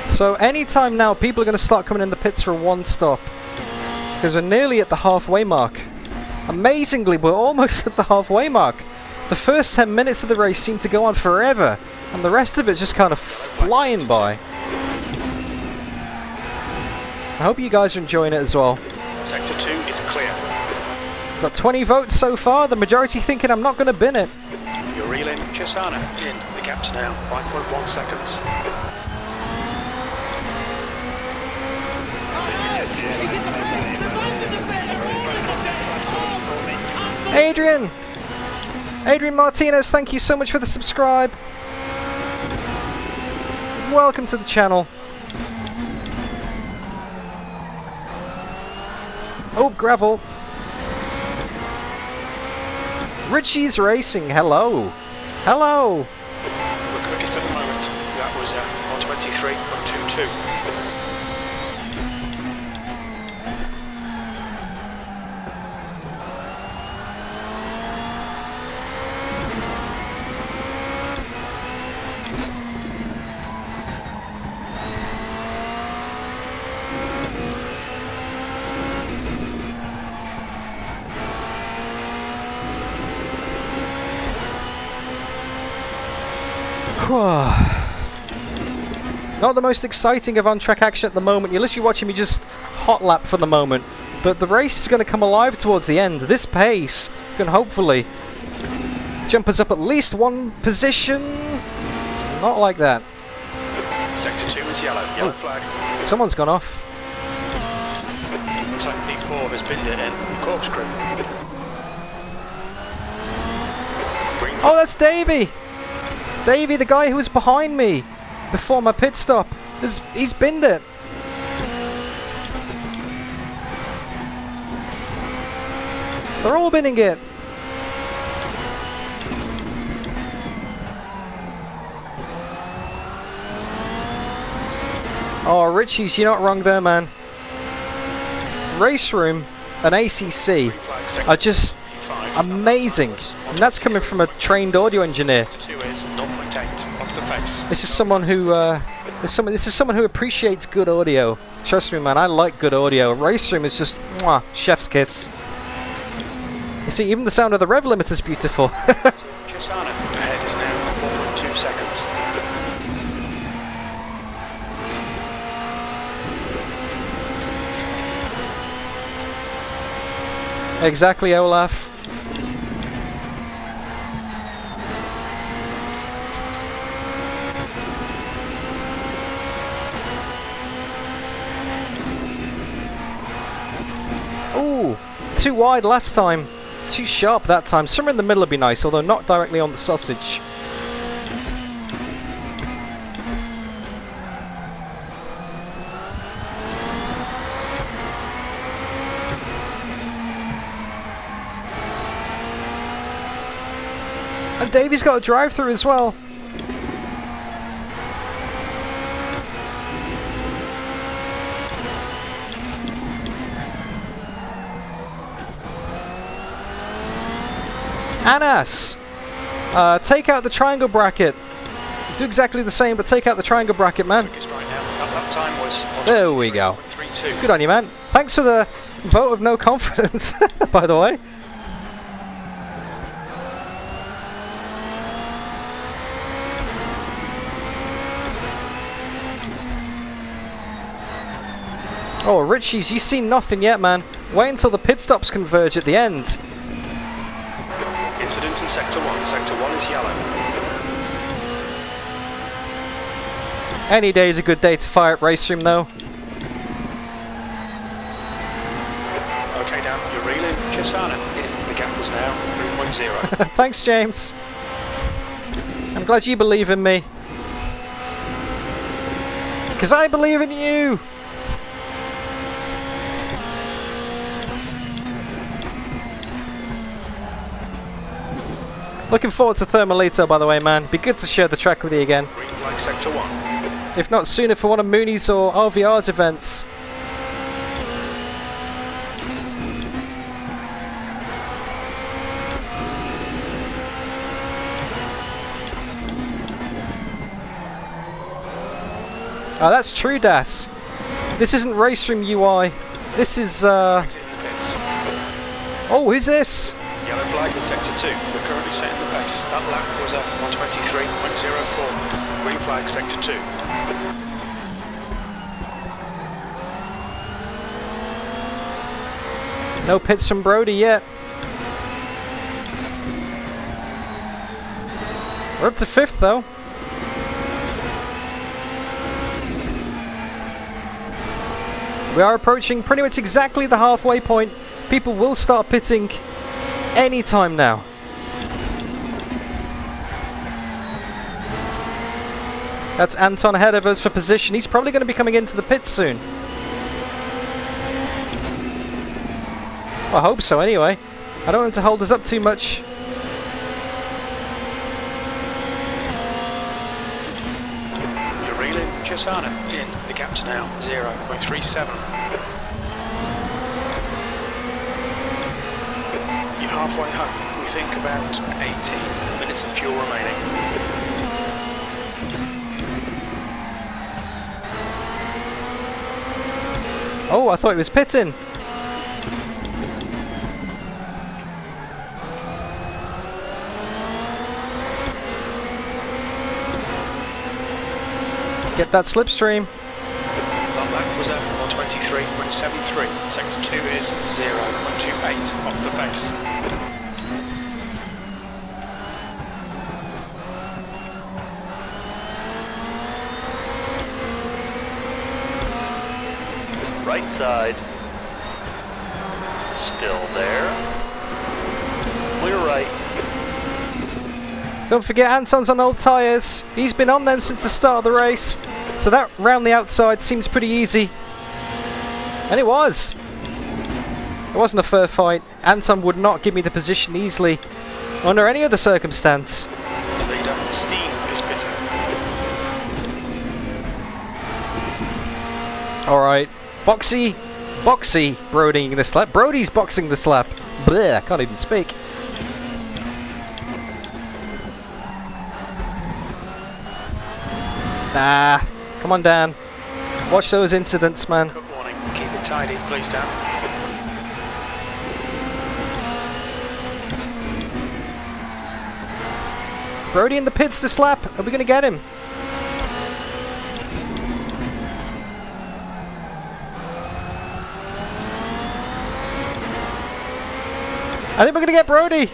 So anytime now, people are going to start coming in the pits for one stop. Because we're nearly at the halfway mark. Amazingly, we're almost at the halfway mark. The first 10 minutes of the race seem to go on forever. And the rest of it's just kind of flying by. I hope you guys are enjoying it as well. Sector 2 is clear. Got 20 votes so far, the majority thinking I'm not going to bin it. You're reeling Chisana in. The gap's now 5.1 seconds. Adrian! Adrian Martinez, thank you so much for the subscribe. Welcome to the channel. Oh, gravel. Richie's Racing, hello. Hello. The quickest at the moment. That was 123.22. Not the most exciting of on-track action at the moment. You're literally watching me just hot lap for the moment. But the race is going to come alive towards the end. This pace can hopefully jump us up at least one position. Not like that. Sector 2 is yellow. Yellow flag. Someone's gone off. Looks like P4 has been in corkscrew. Green Oh, that's Davey! Davey, the guy who was behind me before my pit stop. He's binned it. They're all binning it. Oh, Richie's, you're not wrong there, man. RaceRoom and ACC are just amazing. And that's coming from a trained audio engineer. Sector 2 is 0.8 off the face. This is someone who this is someone who appreciates good audio. Trust me, man, I like good audio. RaceRoom is just mwah, chef's kiss. You see, even the sound of the rev limiter is beautiful. Chisana ahead is now 4.2 seconds. Exactly, Olaf. Ooh, too wide last time. Too sharp that time. Somewhere in the middle would be nice, although not directly on the sausage. And Davey's got a drive-through as well. Anas! Take out the triangle bracket. Do exactly the same, but take out the triangle bracket, man. Quickest right now. That time was There we go. 1:23.32. Good on you, man. Thanks for the vote of no confidence, by the way. Oh, Richie's, you see nothing yet, man. Wait until the pit stops converge at the end. Incident in Sector 1. Sector 1 is yellow. Any day is a good day to fire up RaceRoom, though. Okay, Dan, you're reeling. Chisana in. The gap is now 3.0. Thanks, James. I'm glad you believe in me. Because I believe in you! Looking forward to Thermalito, by the way, man. Be good to share the track with you again. Green flag Sector 1. If not sooner for one of Mooney's or RVR's events. Oh, that's true, Das. This isn't RaceRoom UI. This is, Exit in the pits. Oh, who's this? Yellow flag in Sector 2. We're currently setting the pace. That lap was at 1:23.04. Green flag Sector 2. No pits from Brody yet. We're up to 5th, though. We are approaching pretty much exactly the halfway point. People will start pitting anytime now. That's Anton ahead of us for position. He's probably going to be coming into the pit soon. I hope so anyway. I don't want him to hold us up too much. You're reeling. Chisana in. The gap's now 0.37. You're halfway home. We think about 18 minutes of fuel remaining. Oh, I thought he was pitting. Get that slipstream. That lap was at 123.73. Sector 2 is 0.28 off the pace. Right side. Still there. Clear right. Don't forget Anton's on old tyres. He's been on them since the start of the race. So that round the outside seems pretty easy. And it was. It wasn't a fair fight. Anton would not give me the position easily under any other circumstance. Leader, Steam is pitting. Alright. Boxy Brodying this lap. Brody's boxing this lap. Bleh, I can't even speak. Nah. Come on, Dan. Watch those incidents, man. Good morning. Keep it tidy, please, Dan. Brody in the pits this lap. Are we going to get him? I think we're going to get Brody.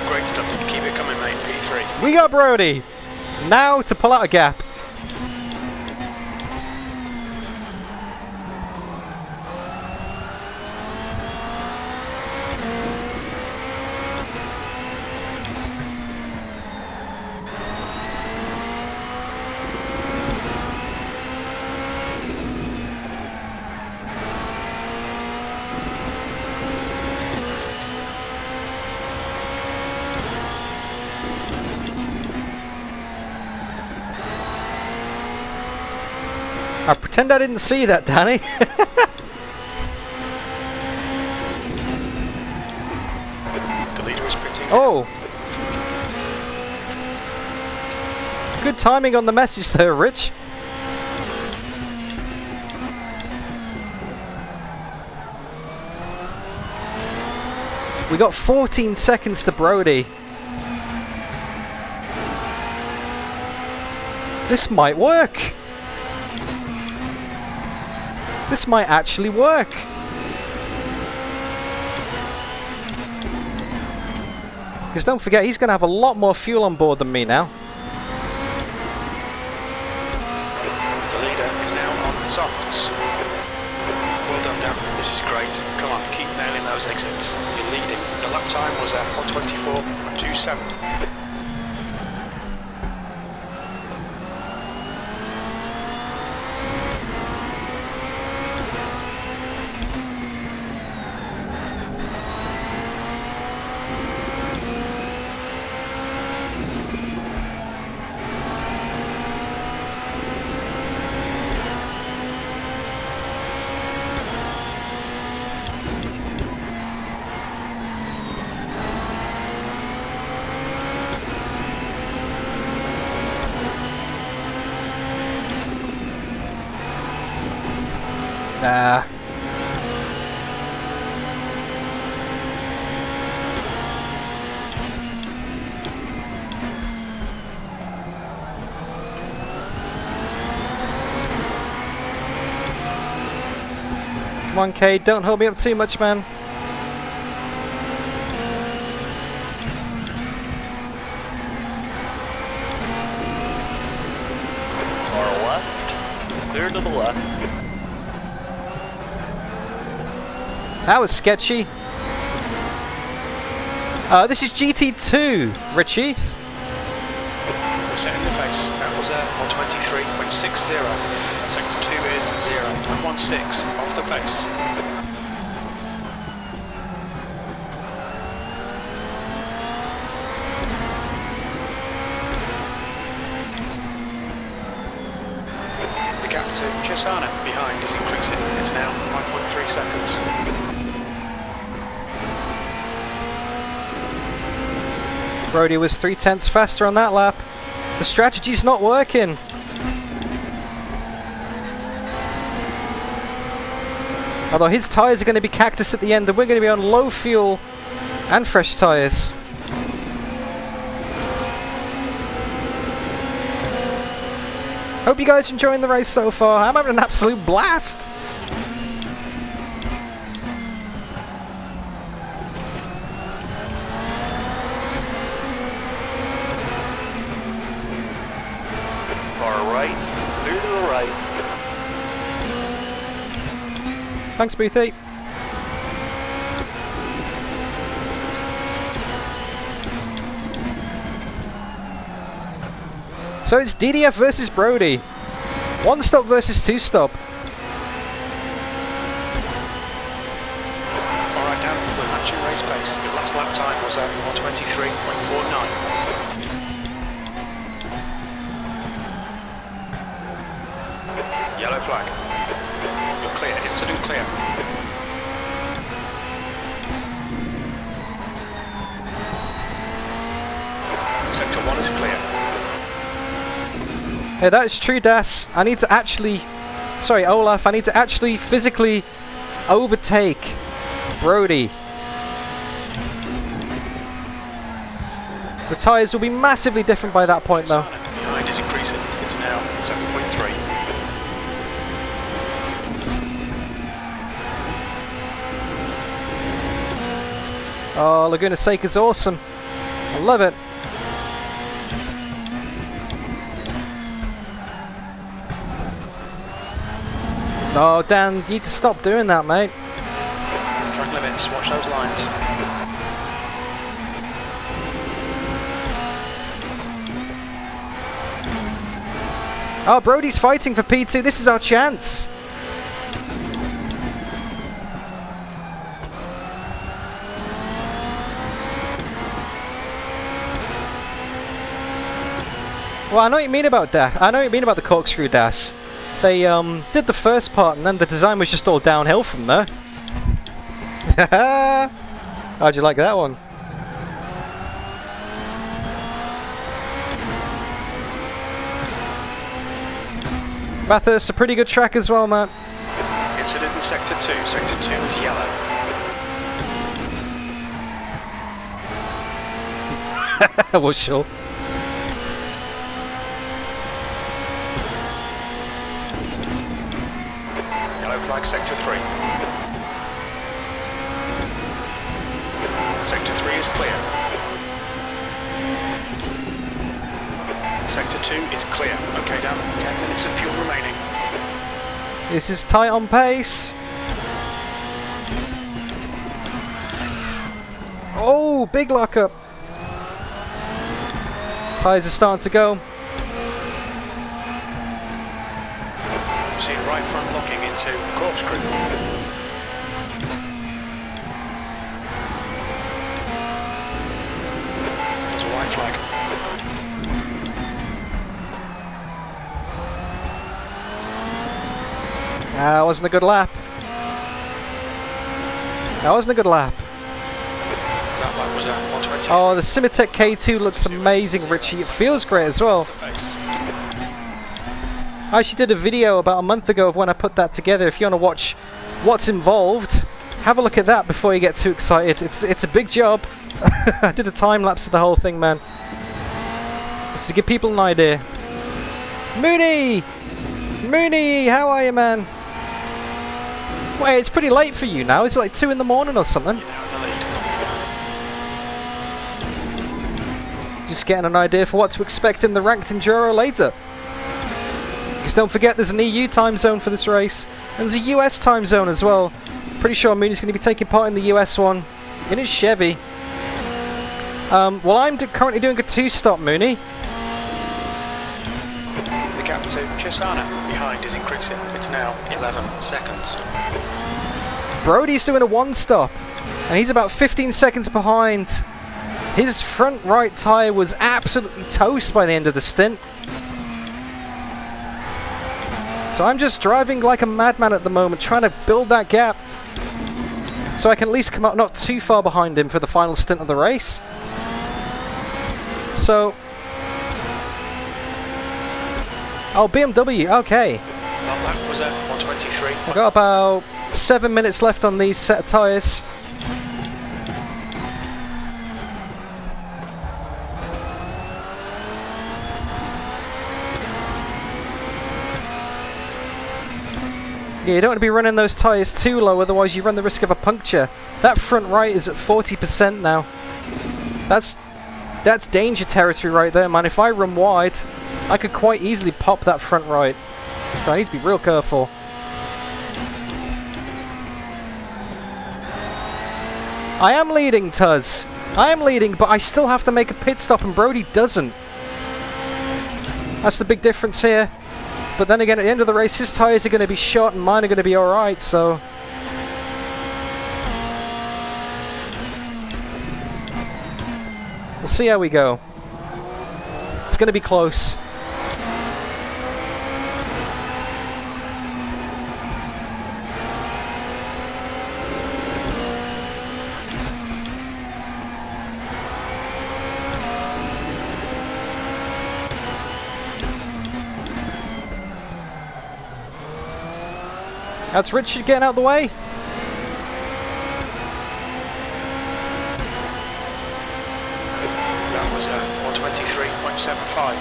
Great stuff. Keep it coming, mate. P3. We got Brody. Now to pull out a gap. I pretend I didn't see that, Danny. The leader is pitting. Oh! Good timing on the message there, Rich. We got 14 seconds to Brody. This might work. This might actually work. Because don't forget, he's going to have a lot more fuel on board than me now. The leader is now on softs. Well done, Dan. This is great. Come on, keep nailing those exits. You're leading. The lap time was at 124.27. Nah. Come on, Cade, don't hold me up too much, man. Far left. Clear to the left. That was sketchy. This is GT2, Richie. Setting the pace. That was at 123.60. Sector 2 is 0.16 off the pace. The gap to Chisana behind is increasing. It's now 1.3 seconds. Brody was 3/10 faster on that lap. The strategy's not working. Although his tyres are going to be cactus at the end, and we're going to be on low fuel and fresh tyres. Hope you guys are enjoying the race so far. I'm having an absolute blast. Far right, clear to the right. Thanks, Boothie. So it's DDF versus Brody. One stop versus two stop. Alright, Dan, we're matching race pace. Your last lap time was at 123.49. Yellow flag. You're clear. Incident clear. Sector 1 is clear. Hey, that is true, Das. I need to actually... Sorry, Olaf. I need to actually physically overtake Brody. The tyres will be massively different by that point, though. Behind is increasing. It's now 7.3. Oh, Laguna Seca is awesome. I love it. Oh, Dan, you need to stop doing that, mate. Track limits. Watch those lines. Oh, Brody's fighting for P2. This is our chance. Well, I know what you mean about that. I know what you mean about the corkscrew Das. They did the first part and then the design was just all downhill from there. How'd you like that one? Bathurst's a pretty good track as well, man. Incident in Sector 2. Sector 2 is yellow. Well, sure. Yellow flag Sector 3. Sector 3 is clear. Sector 2 is clear. Okay, Dan. 10 minutes of fuel remaining. This is tight on pace. Oh, big lockup. Tyres are starting to go. See right front locking into corkscrew. There's a white flag. That wasn't a good lap. That wasn't a good lap. That lap was at 120. Oh, the Simitech K2 looks amazing, Richie. It feels great as well. Pace. I actually did a video about a month ago of when I put that together. If you want to watch what's involved, have a look at that before you get too excited. It's a big job. I did a time lapse of the whole thing, man. Just to give people an idea. Mooney! Mooney, how are you, man? Wait, it's pretty late for you now. It's like 2 in the morning or something. You're now in the lead. Just getting an idea for what to expect in the ranked Enduro later. Because don't forget, there's an EU time zone for this race. And there's a US time zone as well. Pretty sure Mooney's going to be taking part in the US one. In his Chevy. Well, I'm currently doing a 2-stop, Mooney. The gap to Chisana behind is increasing. It's now 11 seconds. Brody's doing a 1-stop. And he's about 15 seconds behind. His front right tyre was absolutely toast by the end of the stint. So I'm just driving like a madman at the moment, trying to build that gap. So I can at least come up not too far behind him for the final stint of the race. So... Oh, BMW, okay. That lap was at 123. I've got about 7 minutes left on these set of tyres. Yeah, you don't want to be running those tyres too low, otherwise you run the risk of a puncture. That front right is at 40% now. That's danger territory right there, man. If I run wide, I could quite easily pop that front right. So I need to be real careful. I am leading, Tuz. I am leading, but I still have to make a pit stop and Brody doesn't. That's the big difference here. But then again, at the end of the race, his tyres are going to be shot and mine are going to be alright, so... we'll see how we go. It's going to be close. That's Richard getting out of the way. That was 123.75.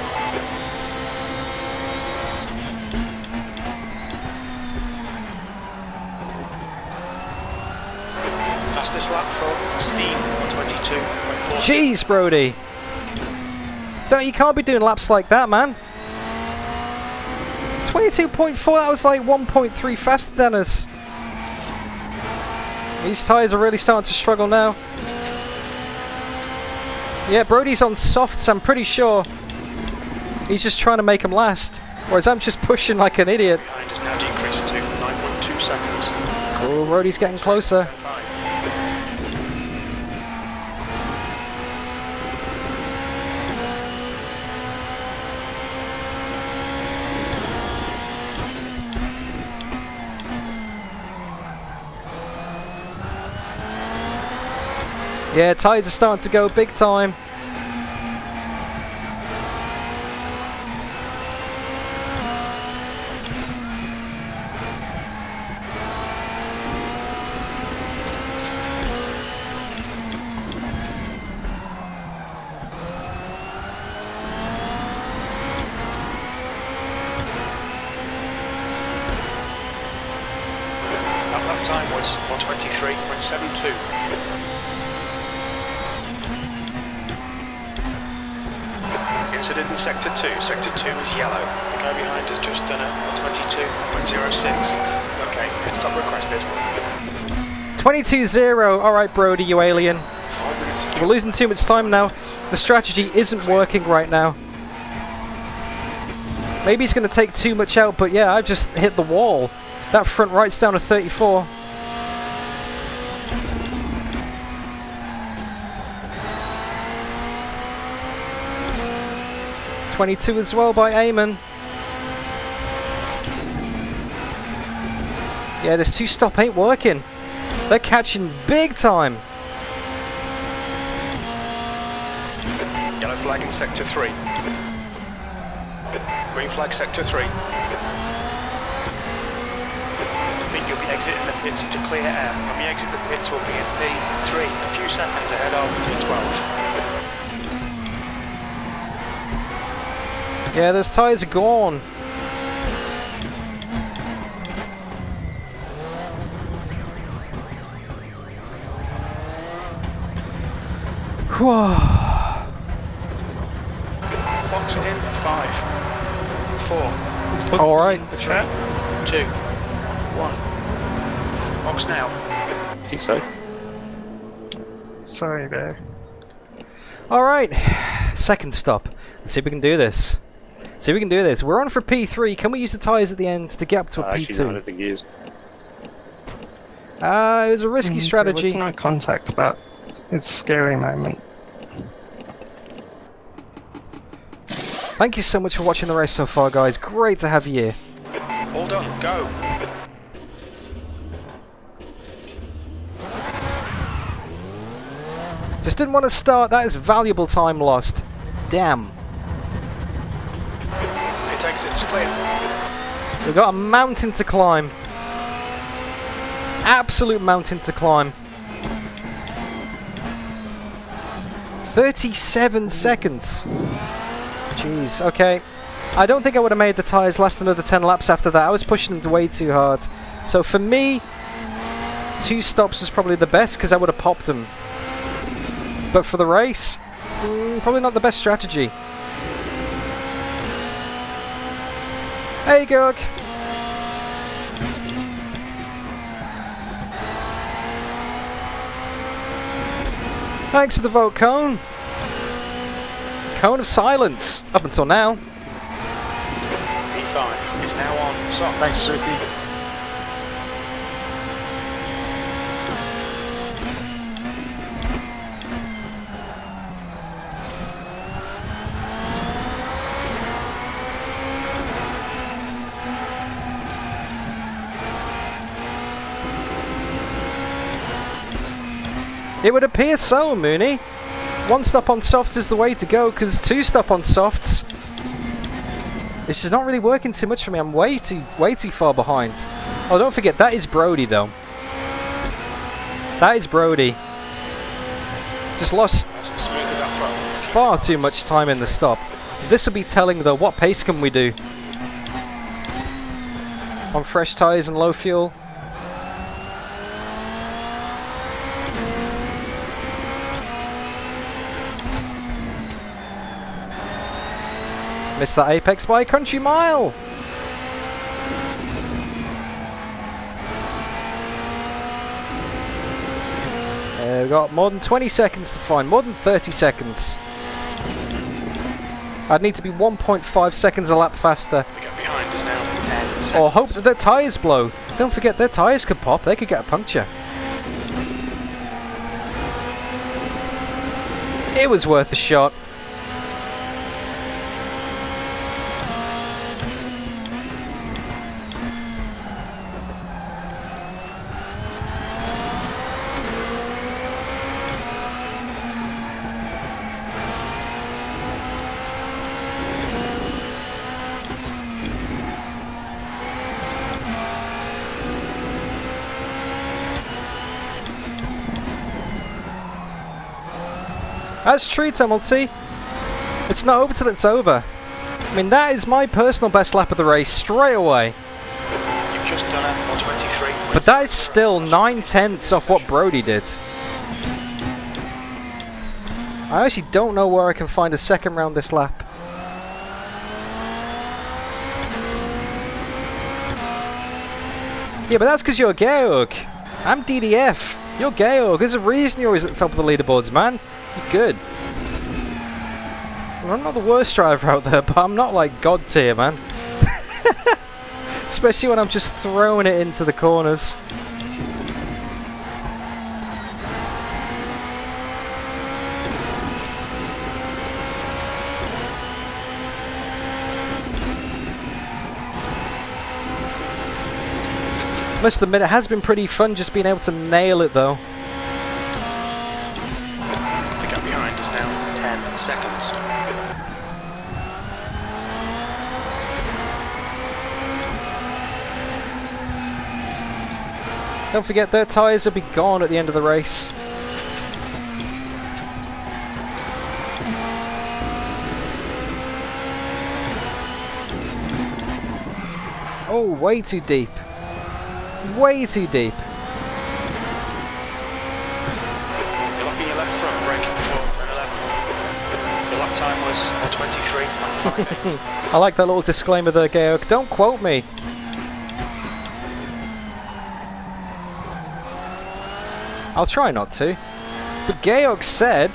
Fastest lap for Steam, 122.4. Jeez, Brody. You can't be doing laps like that, man. 22.4, that was like 1.3 faster than us. These tyres are really starting to struggle now. Yeah, Brody's on softs, I'm pretty sure. He's just trying to make them last. Whereas I'm just pushing like an idiot. Behind is now decreased to 9.2 seconds. Cool, Brody's getting closer. Yeah, tyres are starting to go big time. That lap time was 123.72. Incident in Sector 2. Sector 2 is yellow. The guy behind has just done a 22.06. Okay, pit stop requested. 22-0. Alright, Brody, you alien. 5 minutes. We're losing too much time now. The strategy isn't working right now. Maybe he's going to take too much out, but yeah, I've just hit the wall. That front right's down to 34. .22 as well by Eamon. Yeah, this two-stop ain't working. They're catching big time. Yellow flag in Sector 3. Green flag Sector 3. I think you'll be exiting the pits to clear air. When we exit the pits, we'll be in P3, a few seconds ahead of P12. Yeah, those tyres are gone. Whoa. Box in 5, 4, All right. 3, 2, 1. Box now. I think so. Sorry there. All right. Second stop. Let's see if we can do this. See if we can do this. We're on for P3. Can we use the tyres at the end to get up to a Actually, no, I P2? don't think he is. It was a risky strategy. It's no contact, but it's a scary moment. Thank you so much for watching the race so far, guys. Great to have you here. All done. Go. Just didn't want to start. That is valuable time lost. Damn. Pit exit's clear. We've got a mountain to climb. Absolute mountain to climb. 37 seconds. Jeez, okay. I don't think I would have made the tyres last another 10 laps after that. I was pushing them way too hard. So for me, 2 stops was probably the best because I would have popped them. But for the race, probably not the best strategy. Hey, Georg. Thanks for the vote, Cone. Cone of silence, up until now. P5 is now on soft. Thanks, Ricky. It would appear so, Mooney. 1 stop on softs is the way to go, because 2 stop on softs, it's just not really working too much for me. I'm way too far behind. Oh, don't forget, that is Brody, though. That is Brody. Just lost far too much time in the stop. This will be telling, though, what pace can we do? On fresh tyres and low fuel. Missed that apex by a country mile! We've got more than 20 seconds to find, more than 30 seconds. I'd need to be 1.5 seconds a lap faster. The gap behind is now 10 seconds. Or hope that their tyres blow. Don't forget, their tyres could pop, they could get a puncture. It was worth a shot. That's true, Tumulty. It's not over till it's over. I mean, that is my personal best lap of the race straight away. You've just done a 123. But that is still 9/10 off what Brody did. I actually don't know where I can find a second round this lap. Yeah, but that's because you're Georg. I'm DDF. You're Georg. There's a reason you're always at the top of the leaderboards, man. You're good. Well, I'm not the worst driver out there, but I'm not like God tier, man. Especially when I'm just throwing it into the corners. Must admit, it has been pretty fun just being able to nail it, though. The gap behind is now 10 seconds. Don't forget, their tyres will be gone at the end of the race. Oh, way too deep. Way too deep. You're locking your left front, braking before turn 11. Your lap time was 123.58. I like that little disclaimer there, Georg. Don't quote me. I'll try not to. But Georg said...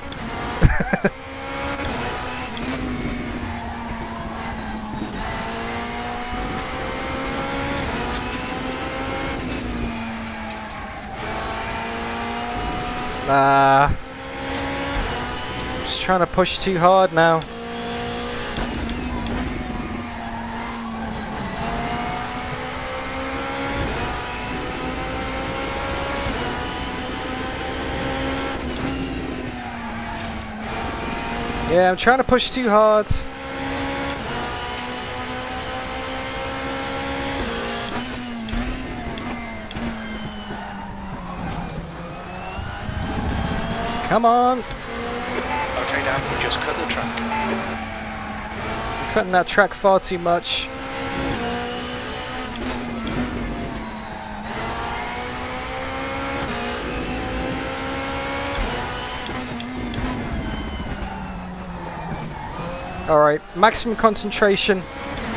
just trying to push too hard now. Yeah, I'm trying to push too hard. Come on! Okay, Dan, we just cut the track. I'm cutting that track far too much. Alright, maximum concentration,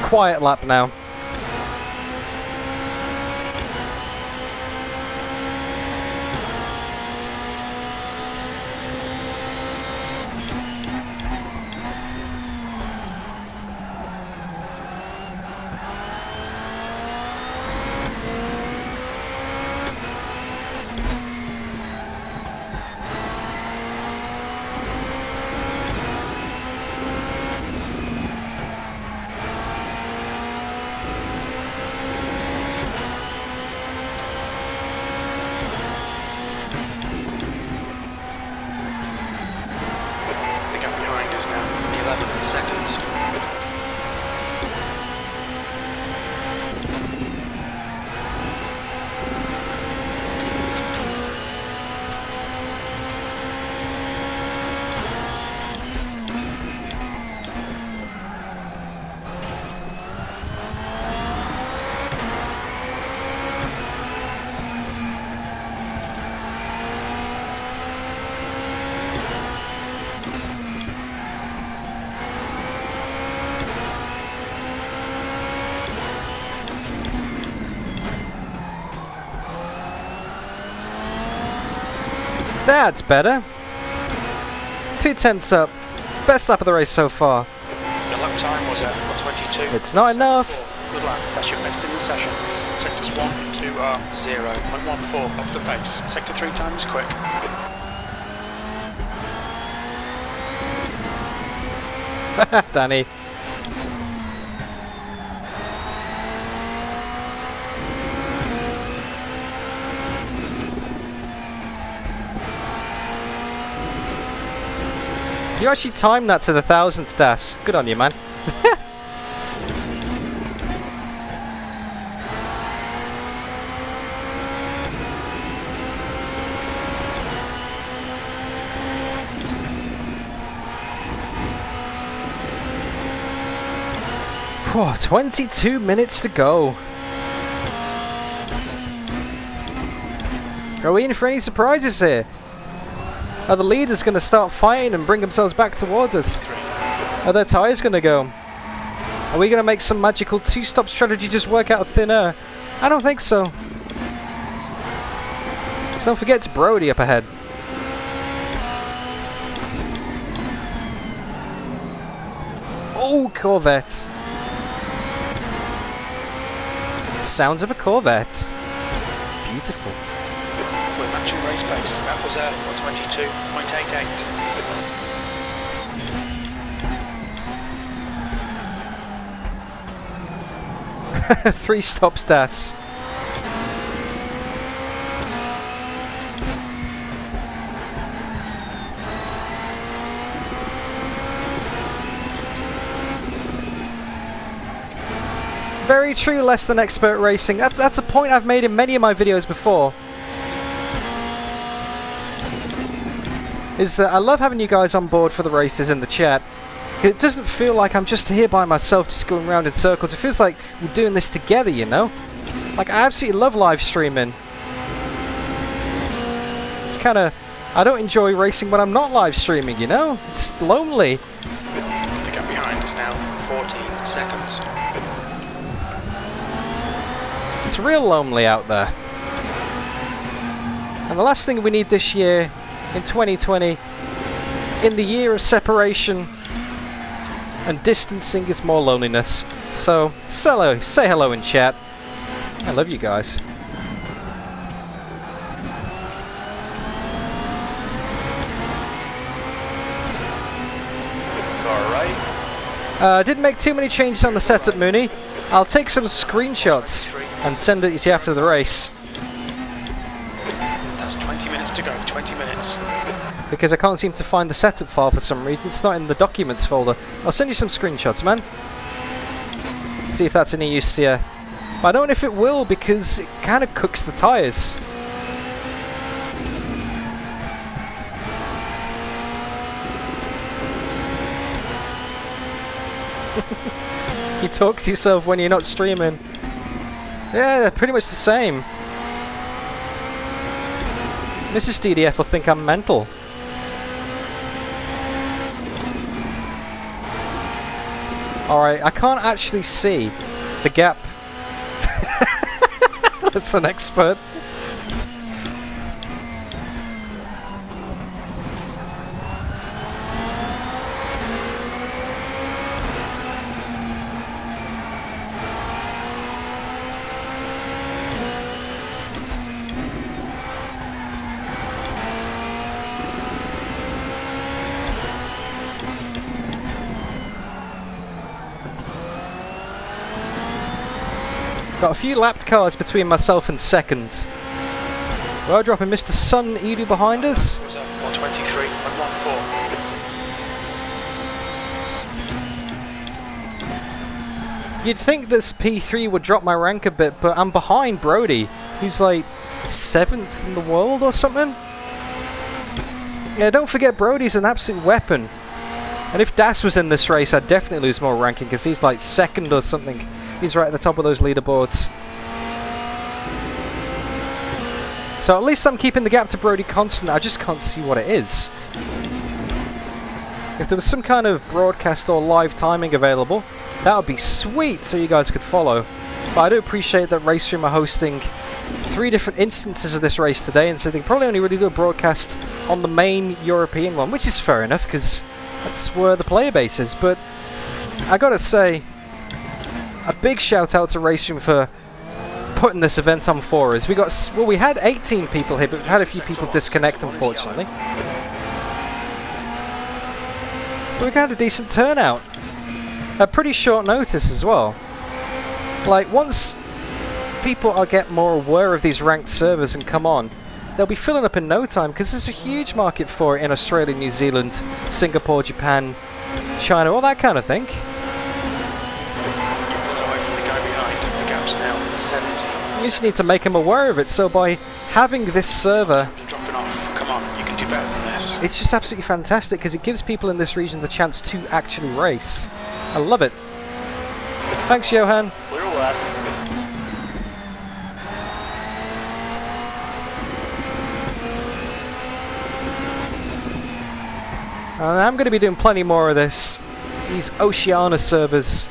quiet lap now. The gap behind is now 11 seconds. That's better. 2/10 up. Best lap of the race so far. The lap time was at 1:22. It's not enough. Good lap. That's your best in the session. Sectors 1 and 2 are 0.14 off the pace. Sector 3 time is quick. Danny. You actually timed that to the 1000th, Das. Good on you, man. Whew, 22 minutes to go. Are we in for any surprises here? Are the leaders going to start fighting and bring themselves back towards us? Are their tyres going to go? Are we going to make some magical two-stop strategy just work out of thin air? I don't think so. So don't forget it's Brody up ahead. Oh, Corvette. Sounds of a Corvette. Beautiful. We're matching race pace. That was 122.88. 3 stops, Das. Very true, less than expert racing. That's a point I've made in many of my videos before. Is that I love having you guys on board for the races in the chat. It doesn't feel like I'm just here by myself just going around in circles. It feels like we're doing this together, you know? Like, I absolutely love live streaming. It's kind of... I don't enjoy racing when I'm not live streaming, you know? It's lonely. The gap behind is now 14 seconds. It's real lonely out there. And the last thing we need this year, in 2020, in the year of separation and distancing, is more loneliness. So, say hello in chat. I love you guys. Alright. Didn't make too many changes on the setup, Mooney. I'll take some screenshots and send it to you after the race. That's 20 minutes to go, 20 minutes. Because I can't seem to find the setup file for some reason. It's not in the documents folder. I'll send you some screenshots, man. See if that's any use to you. But I don't know if it will, because it kind of cooks the tyres. You talk to yourself when you're not streaming. Yeah, pretty much the same. Mrs. DDF will think I'm mental. Alright, I can't actually see the gap. That's an expert. Got a few lapped cars between myself and second. Well, dropping Mr. Sun Edu behind us. 123 and 14. You'd think this P3 would drop my rank a bit, but I'm behind Brody, who's like 7th in the world or something. Yeah, don't forget Brody's an absolute weapon. And if Das was in this race, I'd definitely lose more ranking because he's like 2nd or something. He's right at the top of those leaderboards. So at least I'm keeping the gap to Brody constant. I just can't see what it is. If there was some kind of broadcast or live timing available, that would be sweet so you guys could follow. But I do appreciate that RaceRoom are hosting 3 different instances of this race today, and so they can probably only really do a broadcast on the main European one, which is fair enough because that's where the player base is. But I gotta say, a big shout out to RaceRoom for putting this event on for us. We had 18 people here, but we had a few people disconnect, unfortunately. But we got a decent turnout. At pretty short notice as well. Like, once people get more aware of these ranked servers and come on, they'll be filling up in no time, because there's a huge market for it in Australia, New Zealand, Singapore, Japan, China, all that kind of thing. You just need to make them aware of it, so by having this server, Dropping off. Come on, you can do better than this. it's just absolutely fantastic because it gives people in this region the chance to actually race. I love it. Thanks, Johan. Clear left. And I'm going to be doing plenty more of this. These Oceania servers.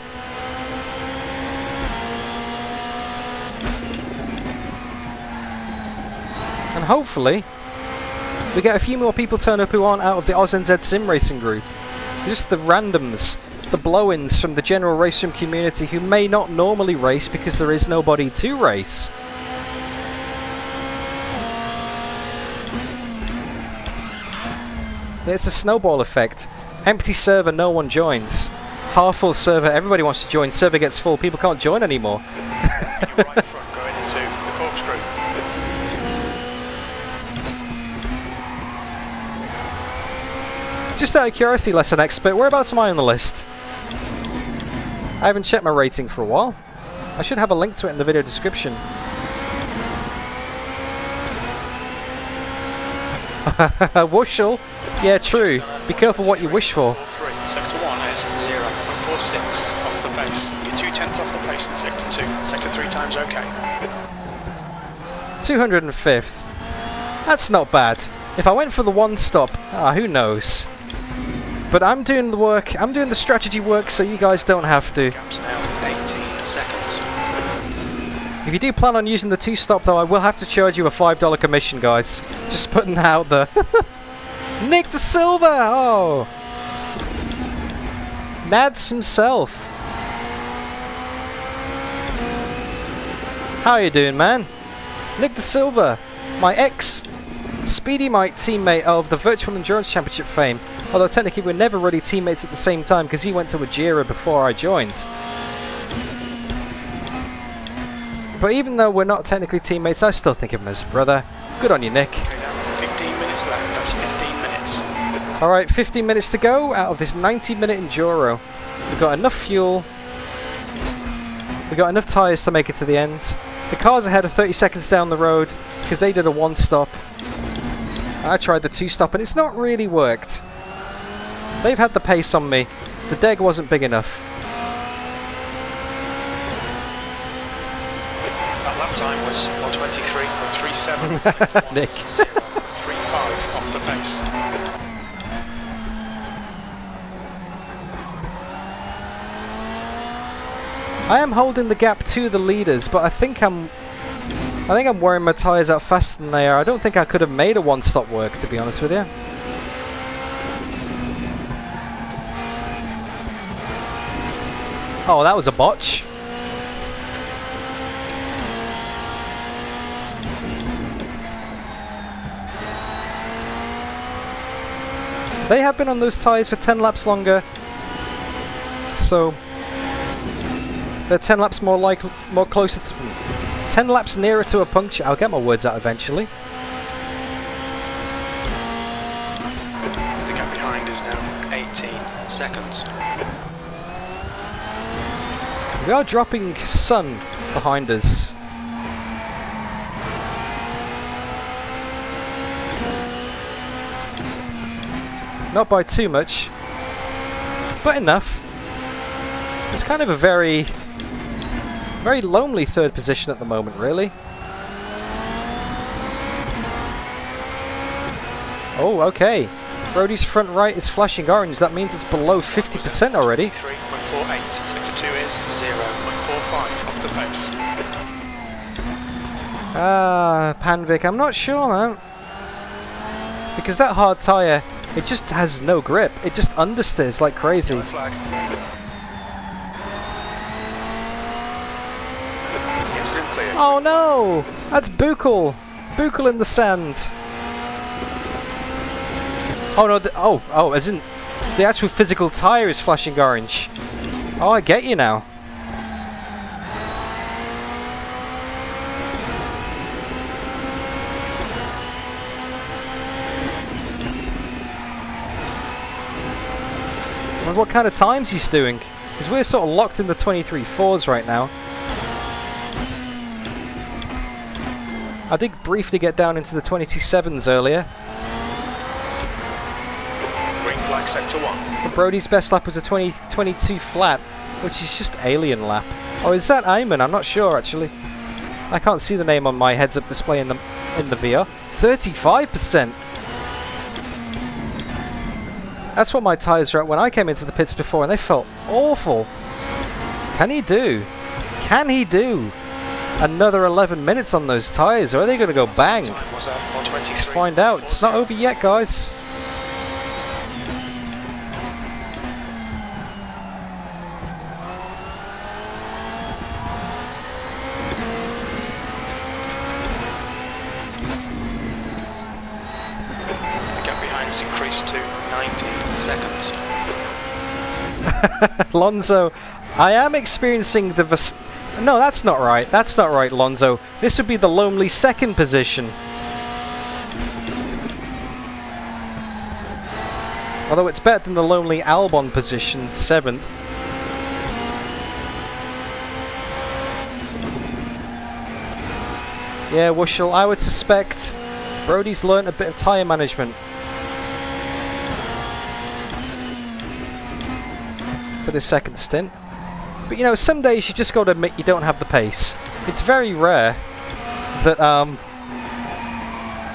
And hopefully, we get a few more people turn up who aren't out of the OzNZ Sim Racing group. Just the randoms, the blow-ins from the general RaceRoom community who may not normally race because there is nobody to race. It's a snowball effect. Empty server, no one joins. Half full server, everybody wants to join. Server gets full, people can't join anymore. You're right front going into the corkscrew. Just out of curiosity, Lesson Expert, whereabouts am I on the list? I haven't checked my rating for a while. I should have a link to it in the video description. Wushel? Yeah, true. Be careful what you wish for. Sector 1 is 0.46 off the pace. You're 2/10 off the pace in Sector 2. Sector 3 times okay. 205th. That's not bad. If I went for the one stop, who knows? But I'm doing the work, I'm doing the strategy work so you guys don't have to. Gaps now 18 seconds. If you do plan on using the 2-stop though, I will have to charge you a $5 commission, guys. Just putting that out there. Nick De Silva! Oh! Nads himself. How you doing, man? Nick De Silva, my ex-Speedy Mike teammate of the Virtual Endurance Championship fame. Although technically we're never really teammates at the same time because he went to Ajira before I joined. But even though we're not technically teammates, I still think of him as a brother. Good on you, Nick. Okay, now 15 minutes left. That's 15 minutes. Alright, 15 minutes to go out of this 90-minute Enduro. We've got enough fuel. We've got enough tyres to make it to the end. The cars ahead are 30 seconds down the road because they did a 1-stop. I tried the 2-stop and it's not really worked. They've had the pace on me. The deg wasn't big enough. That lap time was 1:23.37. Nick. 0.35 off the pace. I am holding the gap to the leaders, but I think I'm wearing my tyres out faster than they are. I don't think I could have made a one-stop work, to be honest with you. Oh, that was a botch. They have been on those tyres for 10 laps longer, so they're 10 laps more closer to 10 laps nearer to a puncture. I'll get my words out eventually. The gap behind is now 18 seconds. We are dropping Sun behind us. Not by too much, but enough. It's kind of a very lonely third position at the moment, really. Oh, okay. Brody's front right is flashing orange. That means it's below 50% already. 3.48. Sector 2 is 0.45 off the pace. Panvik, I'm not sure, man. Because that hard tyre, it just has no grip. It just understeers like crazy. Flag. Oh no! That's Buchel! Buchel in the sand. Oh no, as in the actual physical tyre is flashing orange. Oh, I get you now. I wonder what kind of times he's doing, because we're sort of locked in the 23.4s right now. I did briefly get down into the 22.7s earlier. Green flag sector 1. But Brody's best lap was a 22 flat, which is just alien lap. Oh, is that Ayman? I'm not sure actually. I can't see the name on my heads-up display in the VR. 35%. That's what my tyres were at when I came into the pits before, and they felt awful. Can he do? Can he do another 11 minutes on those tyres, or are they going to go bang? Let's find out. It's not over yet, guys. The gap behind has increased to 19 seconds. Lonzo, I am experiencing the No, that's not right. That's not right, Lonzo. This would be the lonely second position. Although it's better than the lonely Albon position, 7th. Yeah, Wushel, I would suspect Brody's learnt a bit of tyre management. For this second stint. But you know, some days you just got to admit you don't have the pace. It's very rare that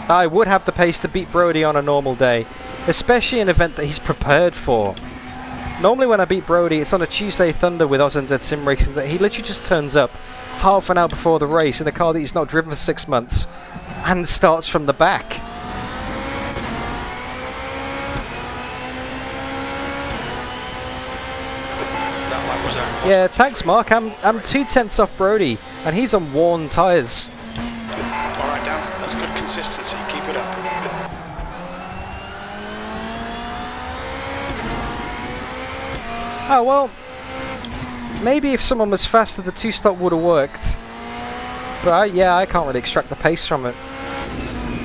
I would have the pace to beat Brody on a normal day, especially an event that he's prepared for. Normally when I beat Brody, it's on a Tuesday Thunder with OzNZ Sim Racing that he literally just turns up half an hour before the race in a car that he's not driven for 6 months and starts from the back. Yeah, thanks Mark. I'm 2/10 off Brody, and he's on worn tyres. Alright, Dan, that's good consistency. Keep it up. Oh well, maybe if someone was faster, the 2-stop would have worked. But yeah, I can't really extract the pace from it.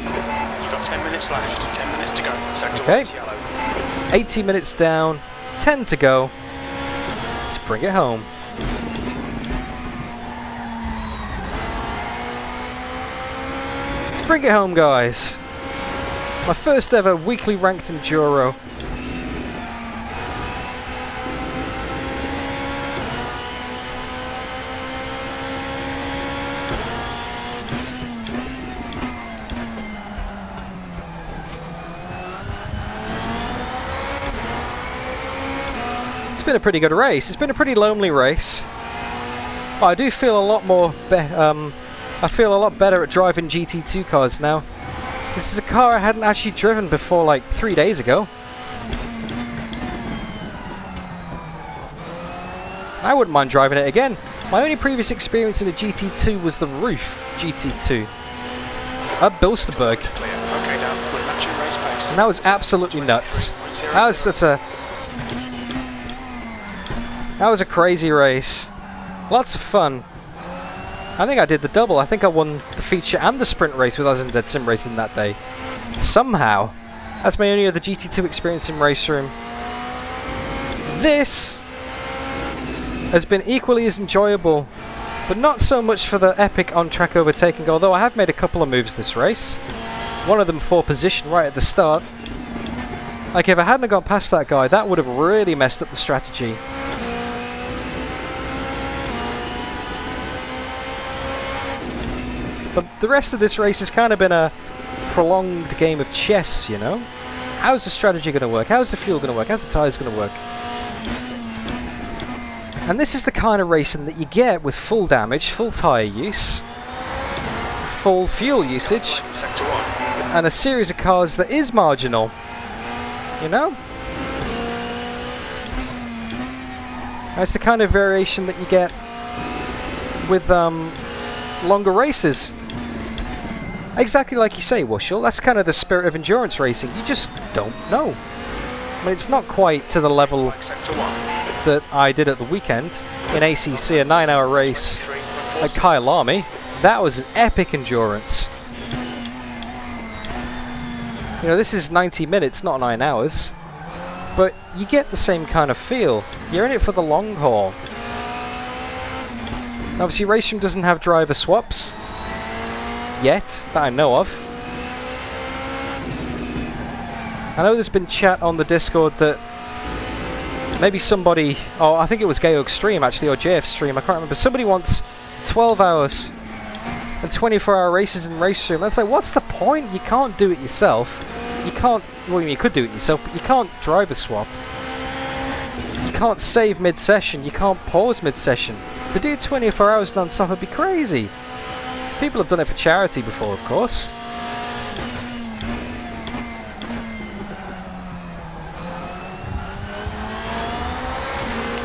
You've got 10 minutes left. 10 minutes to go. Sector Okay. 1 is yellow. 80 minutes down, 10 to go. Let's bring it home. Let's bring it home, guys. My first ever weekly ranked Enduro. It's been a pretty good race. It's been a pretty lonely race. Well, I do feel a lot more I feel a lot better at driving GT2 cars now. This is a car I hadn't actually driven before like 3 days ago. I wouldn't mind driving it again. My only previous experience in a GT2 was the Roof GT2 at Bilsterberg. Okay, Dan, we're matching race pace. And that was absolutely nuts. That was a crazy race. Lots of fun. I think I did the double. I think I won the feature and the sprint race with RaceRoom Sim Racing that day. Somehow. That's my only other GT2 experience in RaceRoom. This has been equally as enjoyable, but not so much for the epic on-track overtaking, although I have made a couple of moves this race. One of them for position right at the start. Like, if I hadn't gone past that guy, that would have really messed up the strategy. But the rest of this race has kind of been a prolonged game of chess, you know? How's the strategy going to work? How's the fuel going to work? How's the tyres going to work? And this is the kind of racing that you get with full damage, full tyre use, full fuel usage, and a series of cars that is marginal. You know? That's the kind of variation that you get with longer races. Exactly like you say, Wushel, that's kind of the spirit of endurance racing. You just don't know. I mean, it's not quite to the level that I did at the weekend in ACC, a 9-hour race at Kyalami. That was an epic endurance. You know, this is 90 minutes, not 9 hours. But you get the same kind of feel. You're in it for the long haul. Obviously, RaceRoom doesn't have driver swaps yet, that I know of. I know there's been chat on the Discord that maybe somebody, oh, I think it was Gayo's stream actually, or JF's stream, I can't remember. Somebody wants 12 hours and 24-hour races in RaceRoom. That's like, what's the point? You can't do it yourself. You can't, well, you could do it yourself, but you can't driver swap. You can't save mid-session. You can't pause mid-session. To do 24 hours non-stop would be crazy. People have done it for charity before, of course.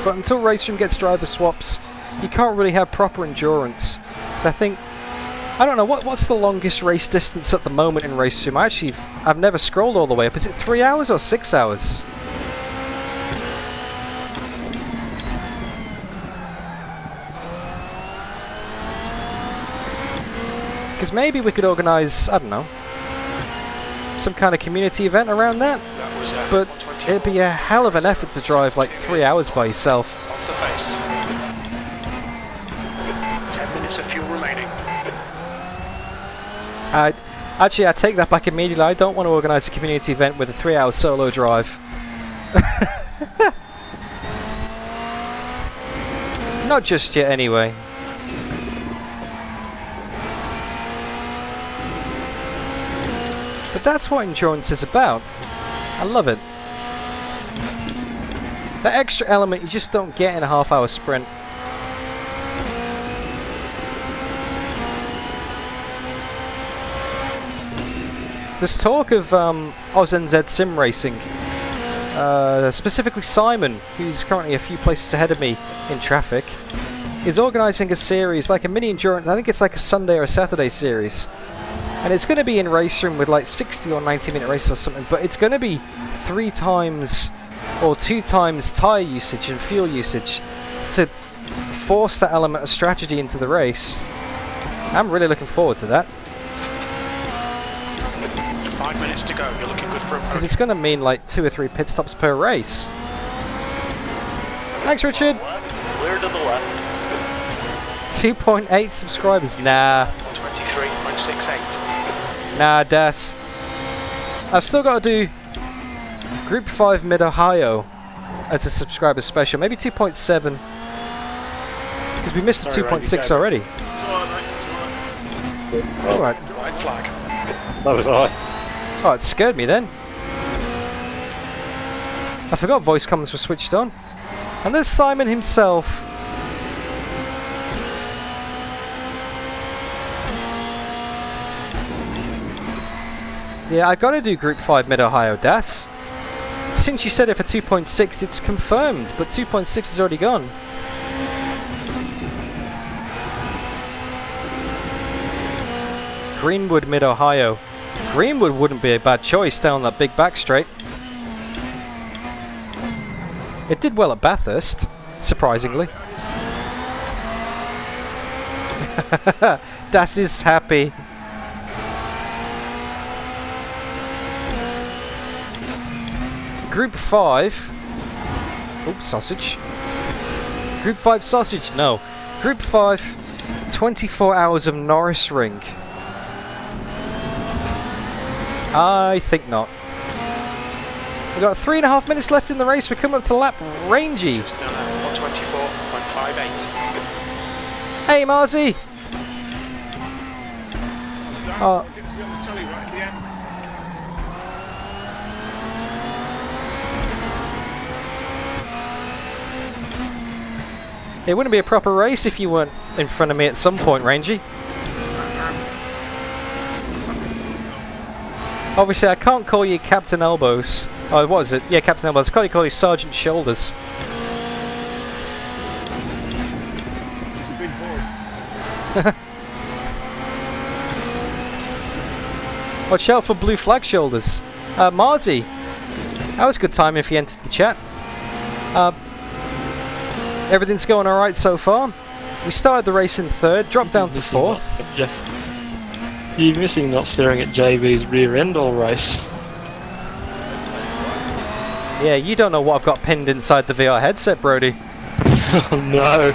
But until RaceRoom gets driver swaps, you can't really have proper endurance. So I think, I don't know, what's the longest race distance at the moment in RaceRoom? I've never scrolled all the way up. Is it 3 hours or 6 hours? Because maybe we could organise, I don't know, some kind of community event around that. But it'd be a hell of an effort to drive like 3 hours by yourself. Off the pace. 10 minutes of fuel remaining. Actually, I take that back immediately. I don't want to organise a community event with a 3-hour solo drive. Not just yet, anyway. But that's what endurance is about. I love it. That extra element you just don't get in a half-hour sprint. There's talk of OzNZ sim racing. Specifically Simon, who's currently a few places ahead of me in traffic, is organising a series, like a mini endurance. I think it's like a Sunday or a Saturday series. And it's going to be in RaceRoom with like 60 or 90-minute races or something, but it's going to be 3 times or 2 times tyre usage and fuel usage to force that element of strategy into the race. I'm really looking forward to that. 5 minutes to go, you're looking good for a Because it's going to mean like 2 or 3 pit stops per race. Thanks, Richard! Clear to the left. 2.8 subscribers. Nah. 23.68. Nah, Das. I've still got to do Group 5 Mid-Ohio as a subscriber special. Maybe 2.7. Because we missed the 2.6 already. Alright. White flag. That was I. Oh, it scared me then. I forgot voice comms were switched on. And there's Simon himself. Yeah, I've got to do Group 5 Mid-Ohio, Das. Since you said it for 2.6, it's confirmed, but 2.6 is already gone. Greenwood Mid-Ohio. Greenwood wouldn't be a bad choice down that big back straight. It did well at Bathurst, surprisingly. Das is happy. Group 5. Oops, sausage. Group 5 sausage, no. Group 5, 24 hours of Norris Ring. I think not. We've got 3.5 minutes left in the race. We're coming up to lap Rangy. Just done at 124.58. Hey, Marzi! Oh. Get to be on the telly right at the end. It wouldn't be a proper race if you weren't in front of me at some point, Rangy. Obviously, I can't call you Captain Elbows. Oh, what is it? Yeah, Captain Elbows. I can't call you Sergeant Shoulders. He's a big boy. Watch out for blue flag shoulders. Marzi, that was good time if you entered the chat. Everything's going alright so far. We started the race in 3rd, dropped down to 4th. You're missing not staring at JB's rear end all race. Yeah, you don't know what I've got pinned inside the VR headset, Brody. Oh no.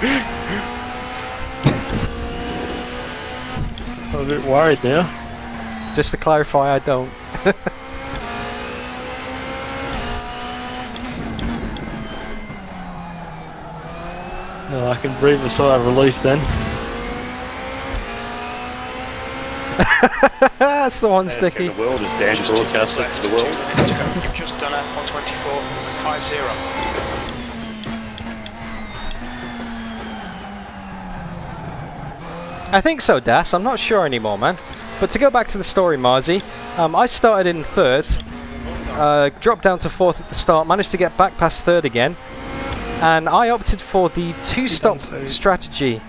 I'm a bit worried now. Just to clarify, I don't. Oh, I can breathe a sigh of relief then. That's the one, Sticky. The world is down broadcasted to the world. You've just done at 124.50. I think so, Das. I'm not sure anymore, man. But to go back to the story, Marzi, I started in 3rd, dropped down to 4th at the start, managed to get back past 3rd again, and I opted for the 2-stop strategy.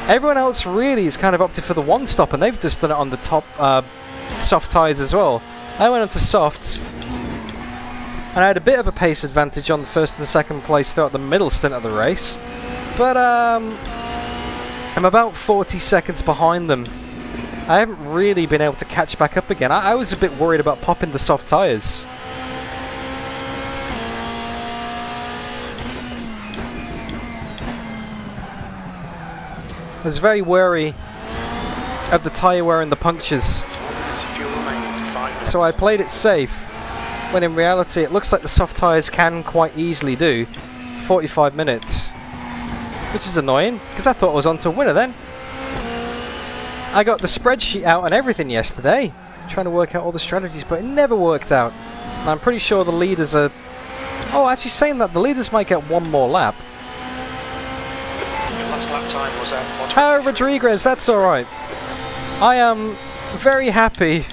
Everyone else really has kind of opted for the 1-stop, and they've just done it on the top soft tyres as well. I went on to softs, and I had a bit of a pace advantage on the 1st and 2nd place throughout the middle stint of the race, but I'm about 40 seconds behind them. I haven't really been able to catch back up again. I was a bit worried about popping the soft tyres. I was very wary of the tyre wear and the punctures. So I played it safe, when in reality it looks like the soft tyres can quite easily do 45 minutes. Which is annoying, because I thought I was on to a winner then. I got the spreadsheet out and everything yesterday, trying to work out all the strategies, but it never worked out. And I'm pretty sure the leaders are... Oh, actually saying that, the leaders might get one more lap. Your last lap time was at 124. Rodriguez, that's alright. I am very happy